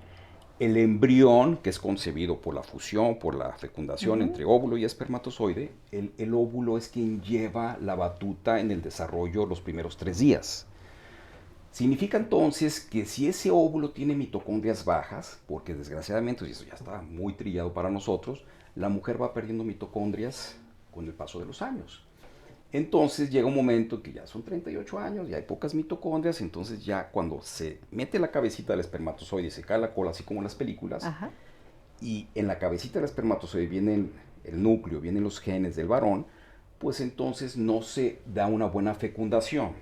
el embrión, que es concebido por la fusión, por la fecundación entre óvulo y espermatozoide, el óvulo es quien lleva la batuta en el desarrollo los primeros 3 días. Significa entonces que si ese óvulo tiene mitocondrias bajas, porque desgraciadamente, y eso ya está muy trillado para nosotros, la mujer va perdiendo mitocondrias con el paso de los años. Entonces llega un momento que ya son 38 años, ya hay pocas mitocondrias, entonces ya cuando se mete la cabecita del espermatozoide y se cae la cola, así como en las películas, y en la cabecita del espermatozoide viene el núcleo, vienen los genes del varón, pues entonces no se da una buena fecundación.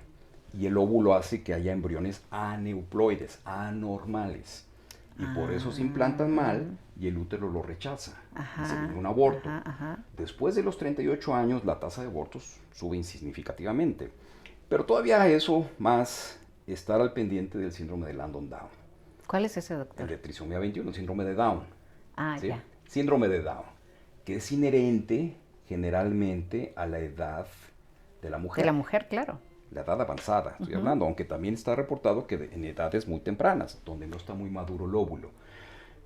Y el óvulo hace que haya embriones aneuploides, anormales. Y por eso se implantan mal y el útero lo rechaza. Y se viene un aborto. Después de los 38 años, la tasa de abortos sube significativamente. Pero todavía eso más estar al pendiente del síndrome de Landon-Down. ¿Cuál es ese, El doctor? de trisomía 21, el síndrome de Down. Ah, ¿Sí? ya. Síndrome de Down, que es inherente generalmente a la edad de la De mujer. la mujer, claro. La edad avanzada, estoy hablando, aunque también está reportado que en edades muy tempranas, donde no está muy maduro el óvulo.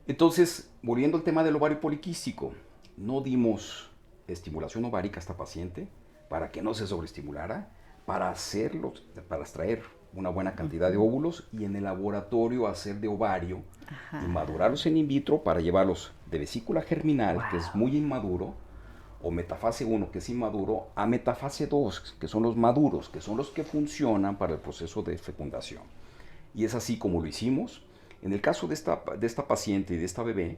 Entonces, volviendo al tema del ovario poliquístico, no dimos estimulación ovárica a esta paciente para que no se sobreestimulara, para para extraer una buena cantidad de óvulos y en el laboratorio hacer de ovario y madurarlos en in vitro para llevarlos de vesícula germinal, que es muy inmaduro, o metafase 1, que es inmaduro, a metafase 2, que son los maduros, que son los que funcionan para el proceso de fecundación. Y es así como lo hicimos. En el caso de esta paciente y de esta bebé,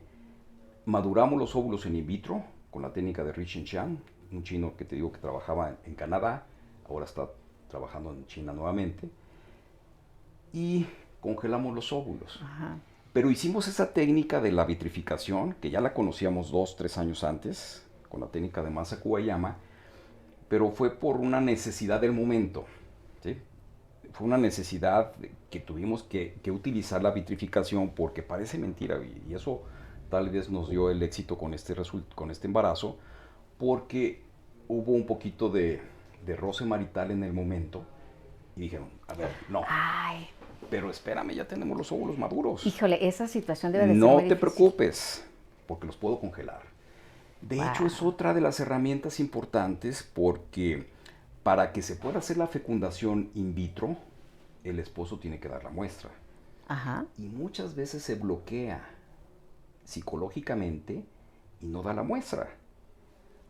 maduramos los óvulos en in vitro con la técnica de Richin Chan, un chino que te digo que trabajaba en Canadá, ahora está trabajando en China nuevamente, y congelamos los óvulos. Ajá. Pero hicimos esa técnica de la vitrificación, que ya la conocíamos 2-3 años antes, con la técnica de Masa Kuwayama, pero fue por una necesidad del momento, ¿sí? Fue una necesidad que tuvimos que utilizar la vitrificación porque parece mentira y eso tal vez nos dio el éxito con este embarazo porque hubo un poquito de roce marital en el momento y dijeron, a ver, no, Ay, pero espérame, ya tenemos los óvulos maduros. híjole, esa situación debe de ser No muy te difícil. preocupes, porque los puedo congelar. De hecho, es otra de las herramientas importantes porque para que se pueda hacer la fecundación in vitro, el esposo tiene que dar la muestra. Ajá. Y muchas veces se bloquea psicológicamente y no da la muestra.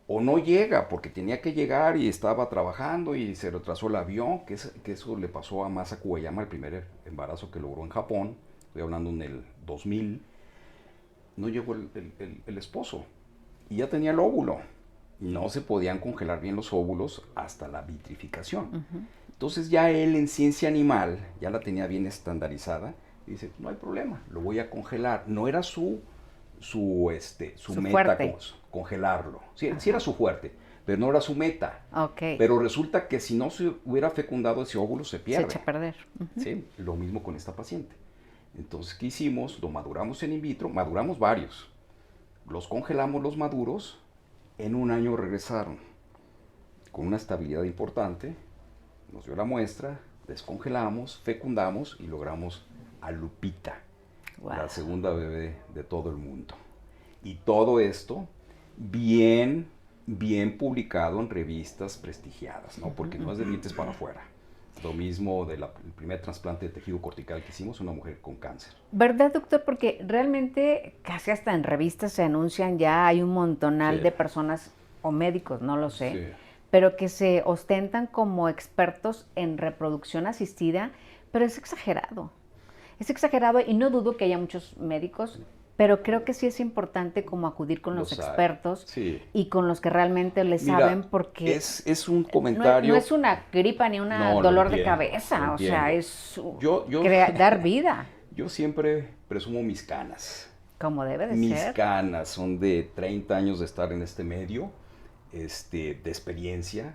O no llega porque tenía que llegar y estaba trabajando y se retrasó el avión, que eso le pasó a Masa Kuwayama, el primer embarazo que logró en Japón, estoy hablando en el 2000, no llegó el esposo y ya tenía el óvulo. No se podían congelar bien los óvulos hasta la vitrificación. Entonces ya él en ciencia animal ya la tenía bien estandarizada y dice, no hay problema, lo voy a congelar. No era su meta fuerte. congelarlo. Sí, sí era su fuerte, pero no era su meta. Ok. Pero resulta que si no se hubiera fecundado ese óvulo se Se pierde. echa a perder. ¿Sí? Lo mismo con esta paciente. Entonces, ¿qué hicimos? Lo maduramos en in vitro, maduramos varios. Los congelamos los maduros, en un año regresaron con una estabilidad importante, nos dio la muestra, descongelamos, fecundamos y logramos a Lupita, Wow. la segunda bebé de todo el mundo. Y todo esto bien publicado en revistas prestigiadas, ¿no? Porque no es de dientes para afuera. Lo mismo del primer trasplante de tejido cortical que hicimos a una mujer con cáncer. ¿Verdad, doctor? Porque realmente casi hasta en revistas se anuncian ya, hay un montonal Sí. de personas o médicos, no lo sé, Sí. pero que se ostentan como expertos en reproducción asistida, pero es exagerado. Es exagerado y no dudo que haya muchos médicos, pero creo que sí es importante como acudir con los Los hay. expertos Sí. y con los que realmente le Mira, saben porque es un comentario. no es una gripa ni un No, lo dolor de entiendo, cabeza, lo o sea, entiendo. es dar vida, Yo siempre presumo mis canas. como debe de Mis ser. canas son de 30 años de estar en este medio, de experiencia.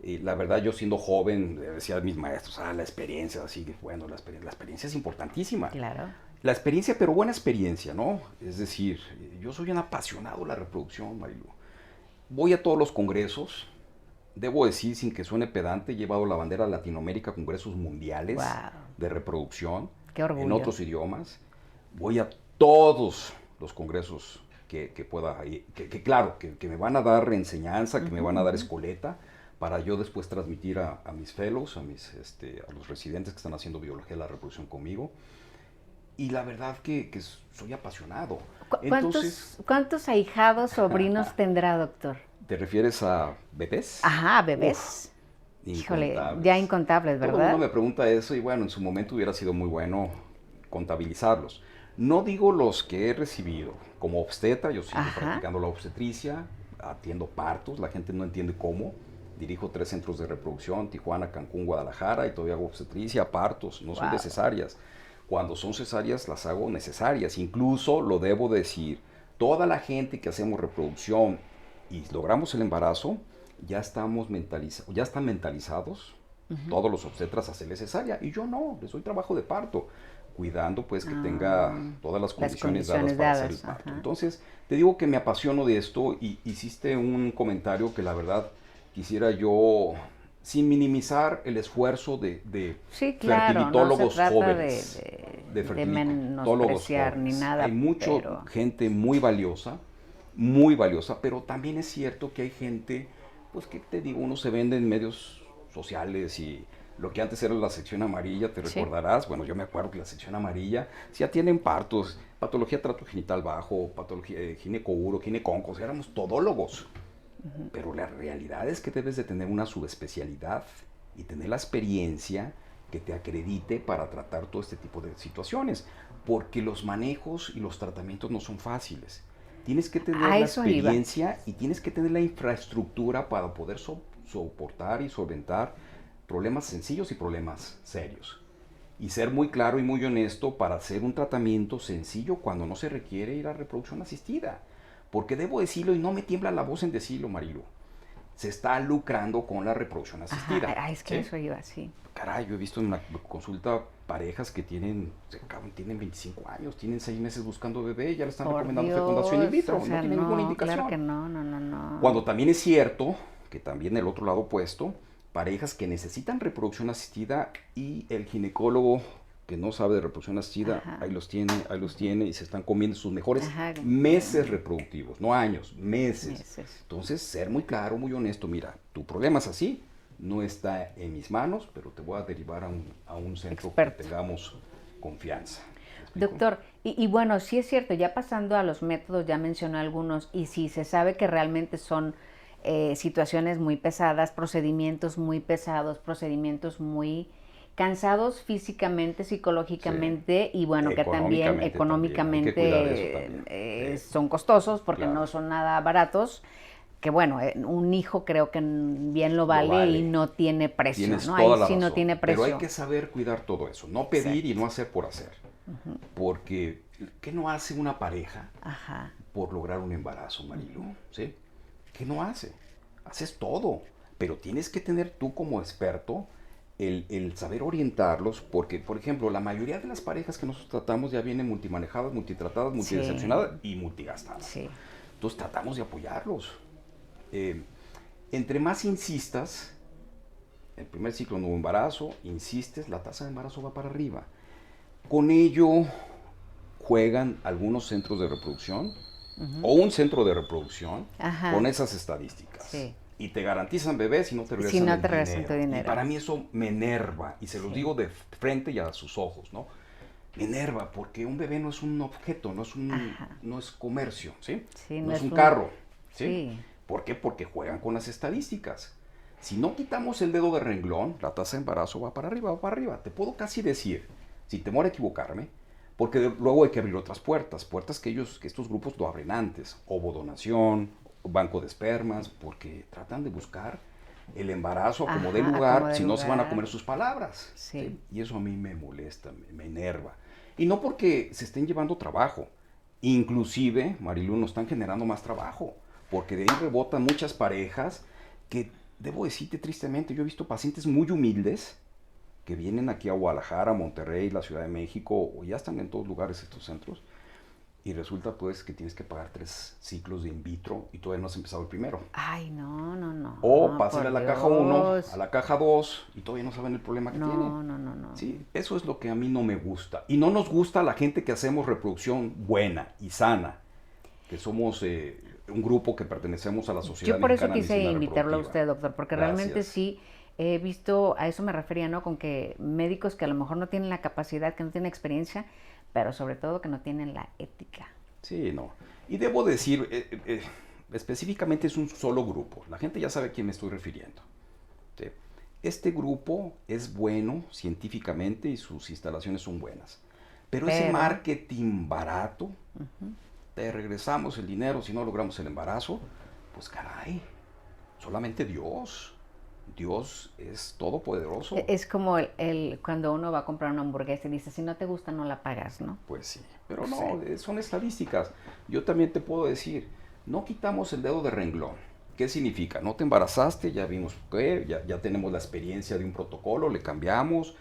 La verdad, yo siendo joven, decía a mis maestros, la experiencia, así que bueno, la experiencia es importantísima. Claro. La experiencia, pero buena experiencia, ¿no? Es decir, yo soy un apasionado de la reproducción, Marilu. Voy a todos los congresos. Debo decir, sin que suene pedante, he llevado la bandera de Latinoamérica a congresos mundiales Wow. de reproducción. Qué orgullo. En otros idiomas. Voy a todos los congresos que pueda ir, claro, que me van a dar enseñanza, que me van a dar escoleta, para yo después transmitir a mis fellows, a los residentes que están haciendo biología de la reproducción conmigo. Y la verdad que soy apasionado. ¿Cuántos ahijados, sobrinos tendrá, doctor? ¿Te refieres a bebés? Ajá, bebés. Uf, Híjole, incontables. ya incontables, Todo el ¿verdad? mundo me pregunta eso y bueno, en su momento hubiera sido muy bueno contabilizarlos. No digo los que he recibido. Como obstetra, yo sigo Ajá. practicando la obstetricia, atiendo partos, la gente no entiende cómo. Dirijo 3 centros de reproducción, Tijuana, Cancún, Guadalajara, y todavía hago obstetricia, partos, no son Wow. de cesáreas. Cuando son cesáreas las hago necesarias. Incluso, lo debo decir, toda la gente que hacemos reproducción y logramos el embarazo, ya están mentalizados Todos los obstetras hacen cesárea y yo no, les doy trabajo de parto, cuidando pues que tenga todas las condiciones dadas para hacer el parto. Entonces, te digo que me apasiono de esto y hiciste un comentario que la verdad quisiera yo, sin minimizar el esfuerzo de sí, claro, fertilitólogos no se trata jóvenes, de menospreciar ni nada. Hay mucha gente muy valiosa, pero también es cierto que hay gente, pues que te digo, uno se vende en medios sociales y lo que antes era la sección amarilla, te recordarás, bueno, yo me acuerdo que la sección amarilla, si atienden partos, patología trato genital bajo, patología gineco-uro, gineconcos, éramos todólogos. Pero la realidad es que debes de tener una subespecialidad y tener la experiencia que te acredite para tratar todo este tipo de situaciones, porque los manejos y los tratamientos no son fáciles. Tienes que tener la experiencia y tienes que tener la infraestructura para poder soportar y solventar problemas sencillos y problemas serios. Y ser muy claro y muy honesto para hacer un tratamiento sencillo cuando no se requiere ir a reproducción asistida. Porque debo decirlo y no me tiembla la voz en decirlo, Marilu. Se está lucrando con la reproducción asistida. Es que eso iba así. Caray, yo he visto en una consulta parejas que tienen 25 años, tienen 6 meses buscando bebé, ya le están recomendando fecundación in vitro, no tiene ninguna indicación. Claro que no. Cuando también es cierto, que también el otro lado opuesto, parejas que necesitan reproducción asistida y el ginecólogo que no sabe de reproducción asistida, ahí los tiene y se están comiendo sus mejores meses reproductivos, no años, meses. Entonces, ser muy claro, muy honesto, mira, tu problema es así, no está en mis manos, pero te voy a derivar a un centro que tengamos confianza. Doctor, y bueno, sí es cierto, ya pasando a los métodos, ya mencionó algunos, y si se sabe que realmente son situaciones muy pesadas, procedimientos muy pesados, procedimientos muy cansados físicamente, psicológicamente y bueno, que también económicamente son costosos porque no son nada baratos, que bueno, un hijo creo que bien lo vale y no tiene precio, Tienes ¿no? Toda ahí la sí razón, no tiene precio. pero hay que saber cuidar todo eso, no pedir y no hacer por hacer, porque ¿qué no hace una pareja por lograr un embarazo, Marilu? ¿Sí? ¿Qué no hace? Haces todo, pero tienes que tener tú como experto el saber orientarlos, porque, por ejemplo, la mayoría de las parejas que nosotros tratamos ya vienen multimanejadas, multitratadas, multidecepcionadas y multigastadas. Entonces tratamos de apoyarlos. Entre más insistas, el primer ciclo no hubo embarazo, insistes, la tasa de embarazo va para arriba. Con ello juegan algunos centros de reproducción o un centro de reproducción con esas estadísticas. Y te garantizan bebés y no te regresan tu dinero. Y para mí eso me enerva, y se los digo de frente y a sus ojos, ¿no? Me enerva porque un bebé no es un objeto, no es comercio, ¿sí? No es un carro, ¿sí? ¿Por qué? Porque juegan con las estadísticas. Si no quitamos el dedo de renglón, la tasa de embarazo va para arriba, va para arriba. Te puedo casi decir, sin temor a equivocarme, porque luego hay que abrir otras puertas que estos grupos lo abren antes, ovodonación, banco de espermas, porque tratan de buscar el embarazo como de lugar, si no se van a comer sus palabras. ¿Sí? Y eso a mí me molesta, me enerva. Y no porque se estén llevando trabajo, inclusive, Marilu, nos están generando más trabajo, porque de ahí rebotan muchas parejas que, debo decirte tristemente, yo he visto pacientes muy humildes que vienen aquí a Guadalajara, Monterrey, la Ciudad de México, o ya están en todos lugares estos centros, y resulta pues que tienes que pagar 3 ciclos de in vitro y todavía no has empezado el primero. Ay, no. O pásale a la caja 1, a la caja 2 y todavía no saben el problema que tienen. No. Sí, eso es lo que a mí no me gusta. Y no nos gusta la gente que hacemos reproducción buena y sana, que somos un grupo que pertenecemos a la Sociedad Yo por eso Mexicana de quise Medicina invitarlo a Reproductiva. usted, doctor, porque Gracias. realmente sí he visto, a eso me refería, ¿no? Con que médicos que a lo mejor no tienen la capacidad, que no tienen experiencia, pero sobre todo que no tienen la ética. Sí, no. Y debo decir, específicamente es un solo grupo. La gente ya sabe a quién me estoy refiriendo. ¿Sí? Este grupo es bueno científicamente y sus instalaciones son buenas. Pero ese marketing barato, te regresamos el dinero si no logramos el embarazo, pues caray, solamente Dios es todopoderoso. Es como cuando uno va a comprar una hamburguesa y dice, si no te gusta no la pagas, ¿no? Pues sí, pero no, son estadísticas. Yo también te puedo decir, no quitamos el dedo de renglón, ¿Qué significa? No te embarazaste, ya vimos qué, ya tenemos la experiencia de un protocolo, le cambiamos.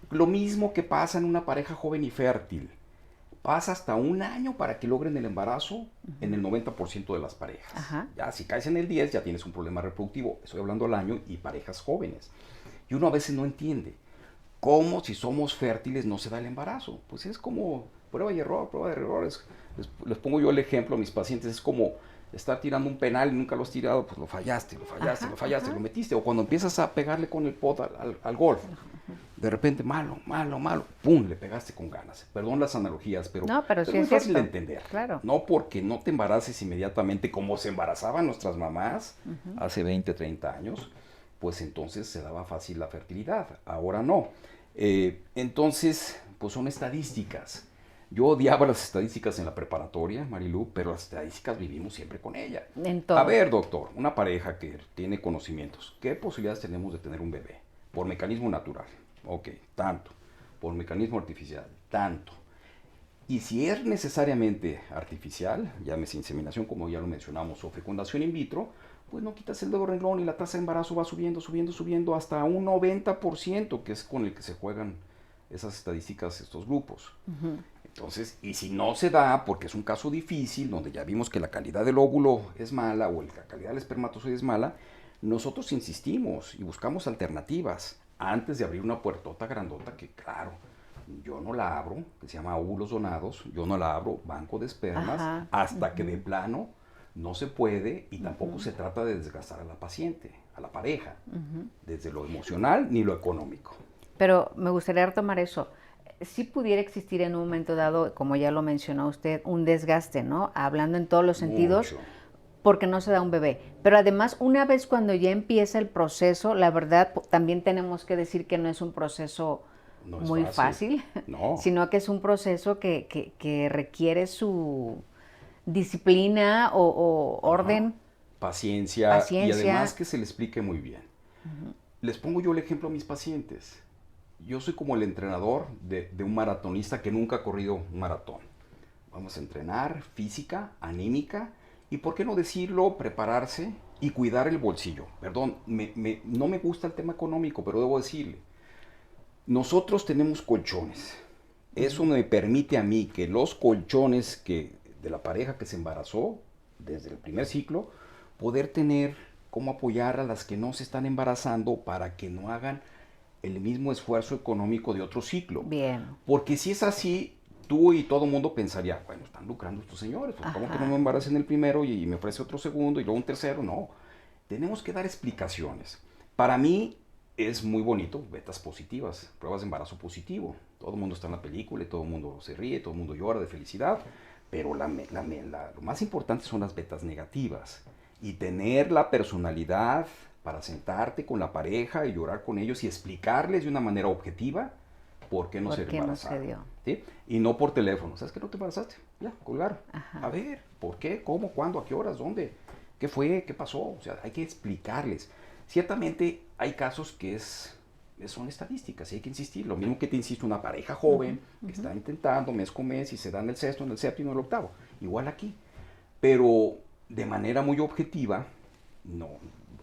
Lo mismo que pasa en una pareja joven y fértil. Pasa hasta un año para que logren el embarazo en el 90% de las parejas. Ajá. Ya, si caes en el 10 ya tienes un problema reproductivo. Estoy hablando al año y parejas jóvenes. Y uno a veces no entiende cómo si somos fértiles no se da el embarazo. Pues es como prueba y error, prueba de errores. Les pongo yo el ejemplo a mis pacientes, es como estar tirando un penal y nunca lo has tirado, pues lo fallaste, Ajá. lo metiste. O cuando empiezas a pegarle con el pot al golf, de repente malo, pum, le pegaste con ganas. Perdón las analogías, pero No, pero es sí muy es fácil de cierto. entender. Claro. No porque no te embaraces inmediatamente como se embarazaban nuestras mamás hace 20, 30 años, pues entonces se daba fácil la fertilidad. Ahora no. Entonces, pues son estadísticas. Yo odiaba las estadísticas en la preparatoria, Marilu, pero las estadísticas vivimos siempre con ella. En A todo. ver, doctor, una pareja que tiene conocimientos, ¿qué posibilidades tenemos de tener un bebé? Por mecanismo natural, ok, tanto. Por mecanismo artificial, tanto. Y si es necesariamente artificial, llámese inseminación, como ya lo mencionamos, o fecundación in vitro, pues no quitas el dedo renglón y la tasa de embarazo va subiendo hasta un 90%, que es con el que se juegan esas estadísticas, estos grupos. Entonces, y si no se da, porque es un caso difícil, donde ya vimos que la calidad del óvulo es mala o la calidad del espermatozoide es mala, nosotros insistimos y buscamos alternativas antes de abrir una puertota grandota que, claro, yo no la abro, que se llama óvulos donados, yo no la abro, banco de espermas, Ajá. hasta que de plano no se puede y tampoco se trata de desgastar a la paciente, a la pareja, desde lo emocional ni lo económico. Pero me gustaría retomar eso. Si pudiera existir en un momento dado, como ya lo mencionó usted, un desgaste, ¿no? Hablando en todos los sentidos, Mucho. porque no se da un bebé. Pero además, una vez cuando ya empieza el proceso, la verdad, también tenemos que decir que no es un proceso No es muy fácil. fácil, No. sino que es un proceso que requiere su disciplina o Ajá. orden, Paciencia y además paciencia. que se le explique muy bien. Les pongo yo el ejemplo a mis pacientes. Yo soy como el entrenador de un maratonista que nunca ha corrido un maratón. Vamos a entrenar física, anímica y, ¿por qué no decirlo?, prepararse y cuidar el bolsillo. Perdón, no me gusta el tema económico, pero debo decirle, nosotros tenemos colchones. Eso me permite a mí que los colchones de la pareja que se embarazó desde el primer ciclo, poder tener cómo apoyar a las que no se están embarazando para que no hagan el mismo esfuerzo económico de otro ciclo. Bien. Porque si es así, tú y todo el mundo pensaría, bueno, están lucrando estos señores, pues ¿cómo que no me Ajá. embaracen el primero y me ofrece otro segundo y luego un tercero? No, tenemos que dar explicaciones. Para mí es muy bonito, betas positivas, pruebas de embarazo positivo. Todo el mundo está en la película y todo el mundo se ríe, todo el mundo llora de felicidad, pero lo más importante son las betas negativas y tener la personalidad para sentarte con la pareja y llorar con ellos y explicarles de una manera objetiva por qué no se ¿Por qué no se embarazaron. dio? ¿Sí? Y no por teléfono. ¿Sabes que no te embarazaste? Ya, colgar. Ajá. A ver, ¿por qué? ¿Cómo? ¿Cuándo? ¿A qué horas? ¿Dónde? ¿Qué fue? ¿Qué pasó? O sea, hay que explicarles. Ciertamente hay casos que son estadísticas y hay que insistir. Lo mismo que te insisto, una pareja joven que está intentando mes con mes y se da en el sexto, en el séptimo, en el octavo. Igual aquí. Pero de manera muy objetiva, no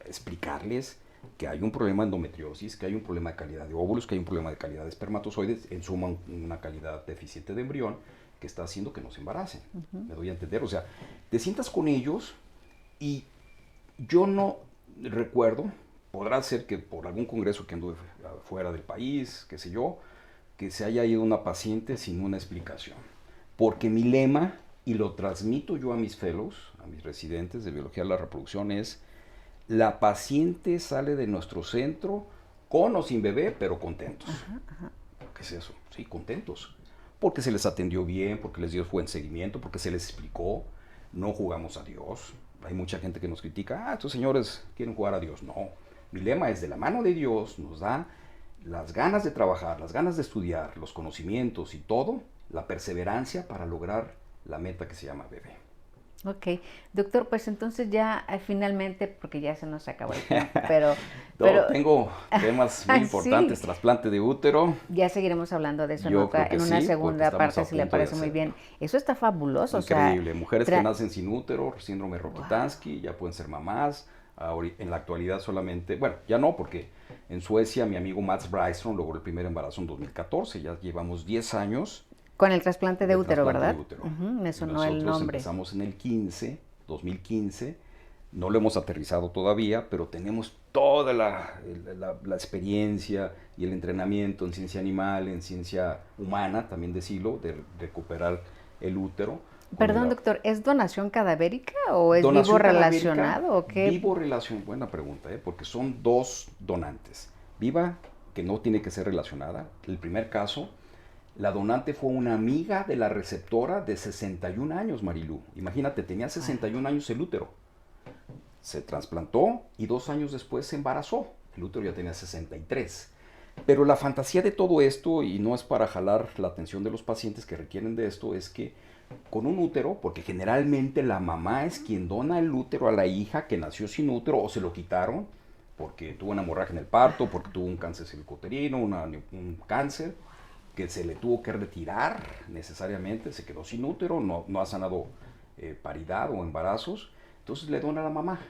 explicarles que hay un problema de endometriosis, que hay un problema de calidad de óvulos, que hay un problema de calidad de espermatozoides, en suma una calidad deficiente de embrión que está haciendo que no se embaracen. Me doy a entender. O sea, te sientas con ellos y yo no recuerdo, podrá ser que por algún congreso que anduve fuera del país, qué sé yo, que se haya ido una paciente sin una explicación. Porque mi lema, y lo transmito yo a mis fellows, a mis residentes de biología de la reproducción, es: la paciente sale de nuestro centro con o sin bebé, pero contentos. ¿Qué es eso? Sí, contentos. Porque se les atendió bien, porque les dio buen seguimiento, porque se les explicó. No jugamos a Dios. Hay mucha gente que nos critica, estos señores quieren jugar a Dios. No, mi lema es: de la mano de Dios nos da las ganas de trabajar, las ganas de estudiar, los conocimientos y todo, la perseverancia para lograr la meta que se llama bebé. Ok, doctor, pues entonces ya finalmente, porque ya se nos acabó el tiempo, Tengo temas muy importantes, sí, trasplante de útero. ya seguiremos hablando de eso Yo creo que en una sí, porque segunda estamos parte, a si le punto de parece muy hacerlo. bien. Eso está fabuloso, o sea, Increíble. Mujeres que nacen sin útero, síndrome Rokitansky, ya pueden ser mamás. En la actualidad solamente, bueno, ya no, porque en Suecia mi amigo Mats Bryson logró el primer embarazo en 2014, ya llevamos 10 años Con el trasplante de útero, trasplante de ¿verdad? útero. Me Y sonó el nosotros nombre. empezamos en el 2015, no lo hemos aterrizado todavía, pero tenemos toda la experiencia y el entrenamiento en ciencia animal, en ciencia humana, también decirlo, de recuperar el útero. Perdón, doctor, ¿es donación cadavérica o es vivo Donación relacionado o qué? vivo relación, buena pregunta, porque son dos donantes. Viva, que no tiene que ser relacionada. El primer caso, la donante fue una amiga de la receptora de 61 años, Marilú. Imagínate, tenía 61 años el útero. Se trasplantó y 2 años después se embarazó. El útero ya tenía 63. Pero la fantasía de todo esto, y no es para jalar la atención de los pacientes que requieren de esto, es que con un útero, porque generalmente la mamá es quien dona el útero a la hija que nació sin útero o se lo quitaron porque tuvo una hemorragia en el parto, porque tuvo un cáncer cervicuterino, un cáncer que se le tuvo que retirar necesariamente, se quedó sin útero, no ha sanado paridad o embarazos, entonces le dona a la mamá.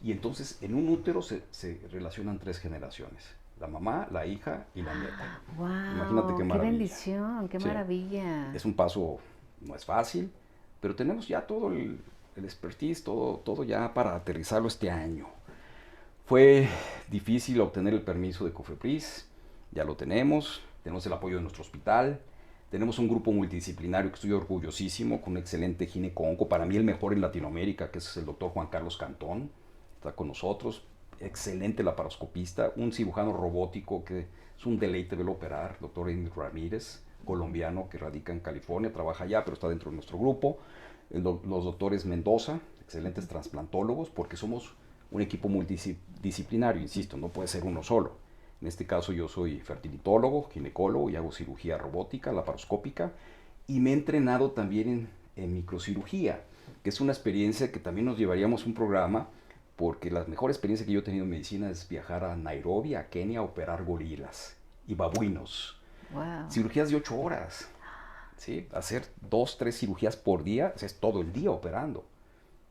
Y entonces en un útero se relacionan 3 generaciones. La mamá, la hija y la nieta. ¡Wow! Imagínate qué maravilla. ¡Qué bendición! ¡Qué maravilla! Es un paso, no es fácil, pero tenemos ya todo el expertise, todo ya para aterrizarlo este año. Fue difícil obtener el permiso de COFEPRIS, ya lo tenemos el apoyo de nuestro hospital, tenemos un grupo multidisciplinario que estoy orgullosísimo, con un excelente gineco-onco, para mí el mejor en Latinoamérica, que es el doctor Juan Carlos Cantón, está con nosotros, excelente laparoscopista, un cirujano robótico que es un deleite verlo operar, doctor Enrique Ramírez, colombiano que radica en California, trabaja allá, pero está dentro de nuestro grupo, los doctores Mendoza, excelentes trasplantólogos, porque somos un equipo multidisciplinario, insisto, no puede ser uno solo. En este caso yo soy fertilitólogo, ginecólogo y hago cirugía robótica, laparoscópica, y me he entrenado también en microcirugía, que es una experiencia que también nos llevaríamos un programa, porque la mejor experiencia que yo he tenido en medicina es viajar a Nairobi, a Kenia, a operar gorilas y babuinos. Wow. Cirugías de 8 horas, ¿sí? Hacer 2, 3 cirugías por día, es todo el día operando.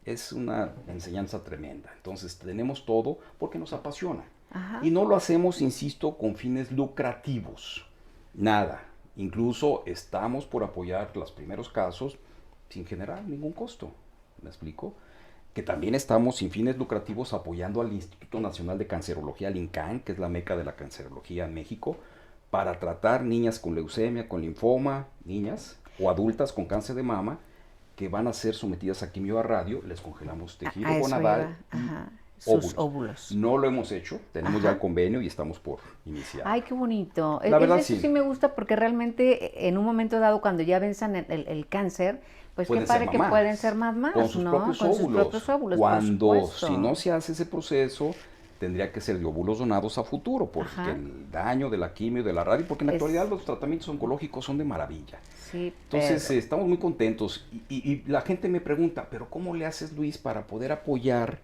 Es una enseñanza tremenda. Entonces tenemos todo porque nos apasiona. Ajá. Y no lo hacemos, insisto, con fines lucrativos. Nada. Incluso estamos por apoyar los primeros casos sin generar ningún costo. ¿Me explico? Que también estamos sin fines lucrativos apoyando al Instituto Nacional de Cancerología, el INCAN, que es la meca de la cancerología en México, para tratar niñas con leucemia, con linfoma, niñas o adultas con cáncer de mama, que van a ser sometidas a quimio a radio, les congelamos tejido gonadal y óvulos. No lo hemos hecho, tenemos ya el convenio y estamos por iniciar. Ay, qué bonito. La verdad, eso sí me gusta porque realmente en un momento dado, cuando ya venzan el cáncer, pues qué padre que pueden ser mamás, con sus propios óvulos. Cuando, si no se hace ese proceso, tendría que ser de óvulos donados a futuro, porque el daño de la quimio, de la radio, porque en la actualidad los tratamientos oncológicos son de maravilla. Sí, entonces estamos muy contentos y la gente me pregunta, pero ¿cómo le haces, Luis, para poder apoyar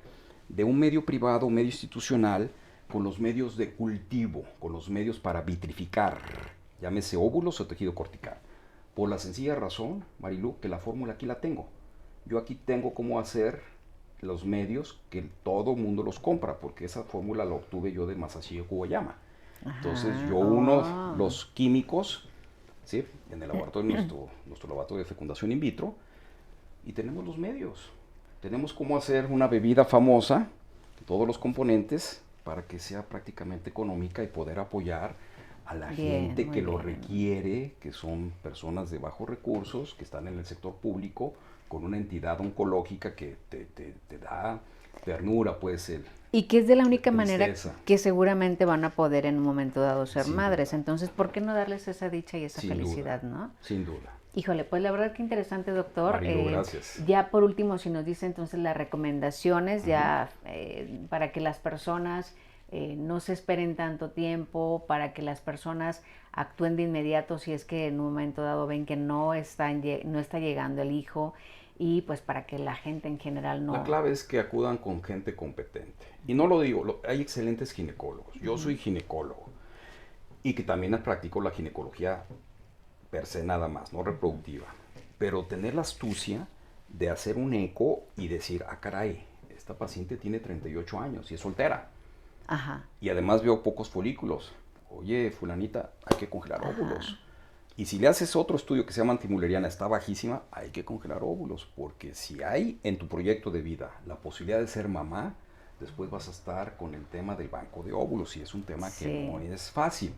de un medio privado, un medio institucional, con los medios de cultivo, con los medios para vitrificar, llámese óvulos o tejido cortical? Por la sencilla razón, Marilú, que la fórmula aquí la tengo. Yo aquí tengo cómo hacer los medios que todo el mundo los compra, porque esa fórmula la obtuve yo de Masashi Okuyama. Entonces yo uno los químicos, ¿sí? En el laboratorio, nuestro laboratorio de fecundación in vitro, y tenemos los medios. Tenemos cómo hacer una bebida famosa, todos los componentes, para que sea prácticamente económica y poder apoyar a la gente que lo requiere, que son personas de bajos recursos, que están en el sector público, con una entidad oncológica que te da ternura, pues y que es de la única manera que seguramente van a poder en un momento dado ser madres. Entonces, ¿por qué no darles esa dicha y esa felicidad, no? Sin duda. Híjole, pues la verdad que interesante, doctor. Marilu, gracias. Ya por último, si nos dice entonces las recomendaciones, ya para que las personas no se esperen tanto tiempo, para que las personas actúen de inmediato si es que en un momento dado ven que no está llegando el hijo, y pues para que la gente en general no... La clave es que acudan con gente competente. Y no lo digo, hay excelentes ginecólogos. Yo soy ginecólogo y que también practico la ginecología per se nada más, no reproductiva. Pero tener la astucia de hacer un eco y decir, ah caray, esta paciente tiene 38 años y es soltera. Ajá. Y además veo pocos folículos. Oye, fulanita, hay que congelar óvulos. Y si le haces otro estudio que se llama antimuleriana, está bajísima, hay que congelar óvulos. Porque si hay en tu proyecto de vida la posibilidad de ser mamá, después vas a estar con el tema del banco de óvulos. Y es un tema que no es fácil.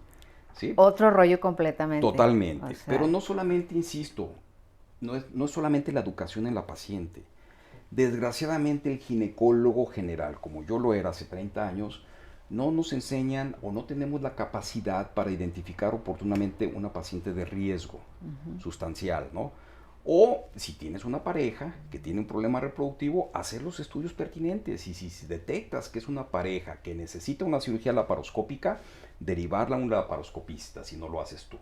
¿Sí? Otro rollo completamente. Totalmente. O sea, pero no solamente, insisto, no es solamente la educación en la paciente. Desgraciadamente el ginecólogo general, como yo lo era hace 30 años, no nos enseñan o no tenemos la capacidad para identificar oportunamente una paciente de riesgo sustancial, ¿no? O si tienes una pareja que tiene un problema reproductivo, hacer los estudios pertinentes. Y si detectas que es una pareja que necesita una cirugía laparoscópica, derivarla a un laparoscopista si no lo haces tú.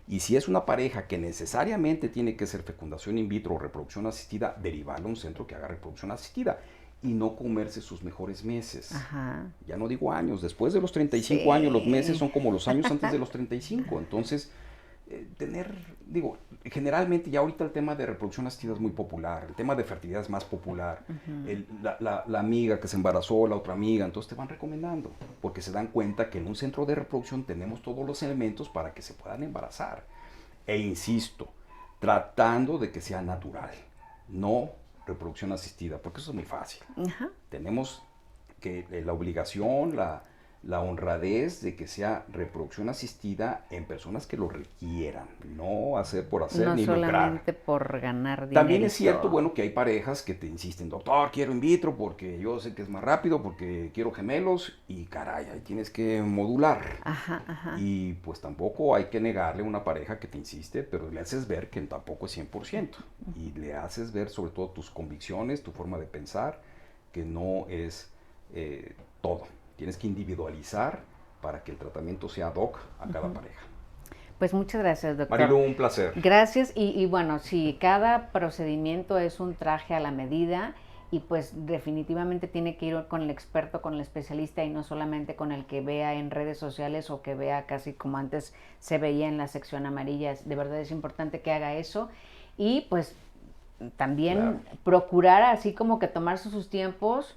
Y si es una pareja que necesariamente tiene que ser fecundación in vitro o reproducción asistida, derivarla a un centro que haga reproducción asistida y no comerse sus mejores meses. Ajá. Ya no digo años, después de los 35 años, los meses son como los años antes de los 35. Entonces, generalmente ya ahorita el tema de reproducción asistida es muy popular, el tema de fertilidad es más popular, la amiga que se embarazó, la otra amiga, entonces te van recomendando, porque se dan cuenta que en un centro de reproducción tenemos todos los elementos para que se puedan embarazar. E insisto, tratando de que sea natural, no reproducción asistida, porque eso es muy fácil. Ajá. Tenemos que la obligación, la honradez de que sea reproducción asistida en personas que lo requieran, no hacer por hacer No ni lucrar. solamente por ganar dinero. También es cierto, bueno, que hay parejas que te insisten, doctor, quiero in vitro porque yo sé que es más rápido, porque quiero gemelos, y caray, ahí tienes que modular. Ajá, ajá. Y pues tampoco hay que negarle a una pareja que te insiste, pero le haces ver que tampoco es 100%. Y le haces ver sobre todo tus convicciones, tu forma de pensar, que no es todo. Tienes que individualizar para que el tratamiento sea ad hoc a cada pareja. Pues muchas gracias, doctor. Marilu, un placer. Gracias. Y bueno, sí, cada procedimiento es un traje a la medida y pues definitivamente tiene que ir con el experto, con el especialista y no solamente con el que vea en redes sociales o que vea casi como antes se veía en la sección amarilla. De verdad es importante que haga eso y pues también procurar así como que tomarse sus tiempos,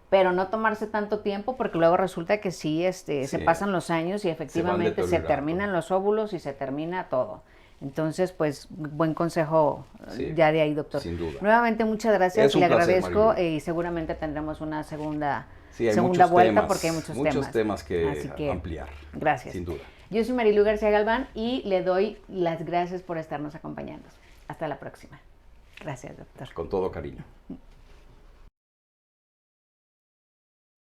pero no tomarse tanto tiempo porque luego resulta que sí, se pasan los años y efectivamente se terminan los óvulos y se termina todo. Entonces, pues, buen consejo ya de ahí, doctor. Sin duda. Nuevamente, muchas gracias, le agradezco y seguramente tendremos una segunda vuelta temas, porque hay muchos temas que ampliar. Gracias. Sin duda. Yo soy Marilu García Galván y le doy las gracias por estarnos acompañando. Hasta la próxima. Gracias, doctor. Con todo cariño.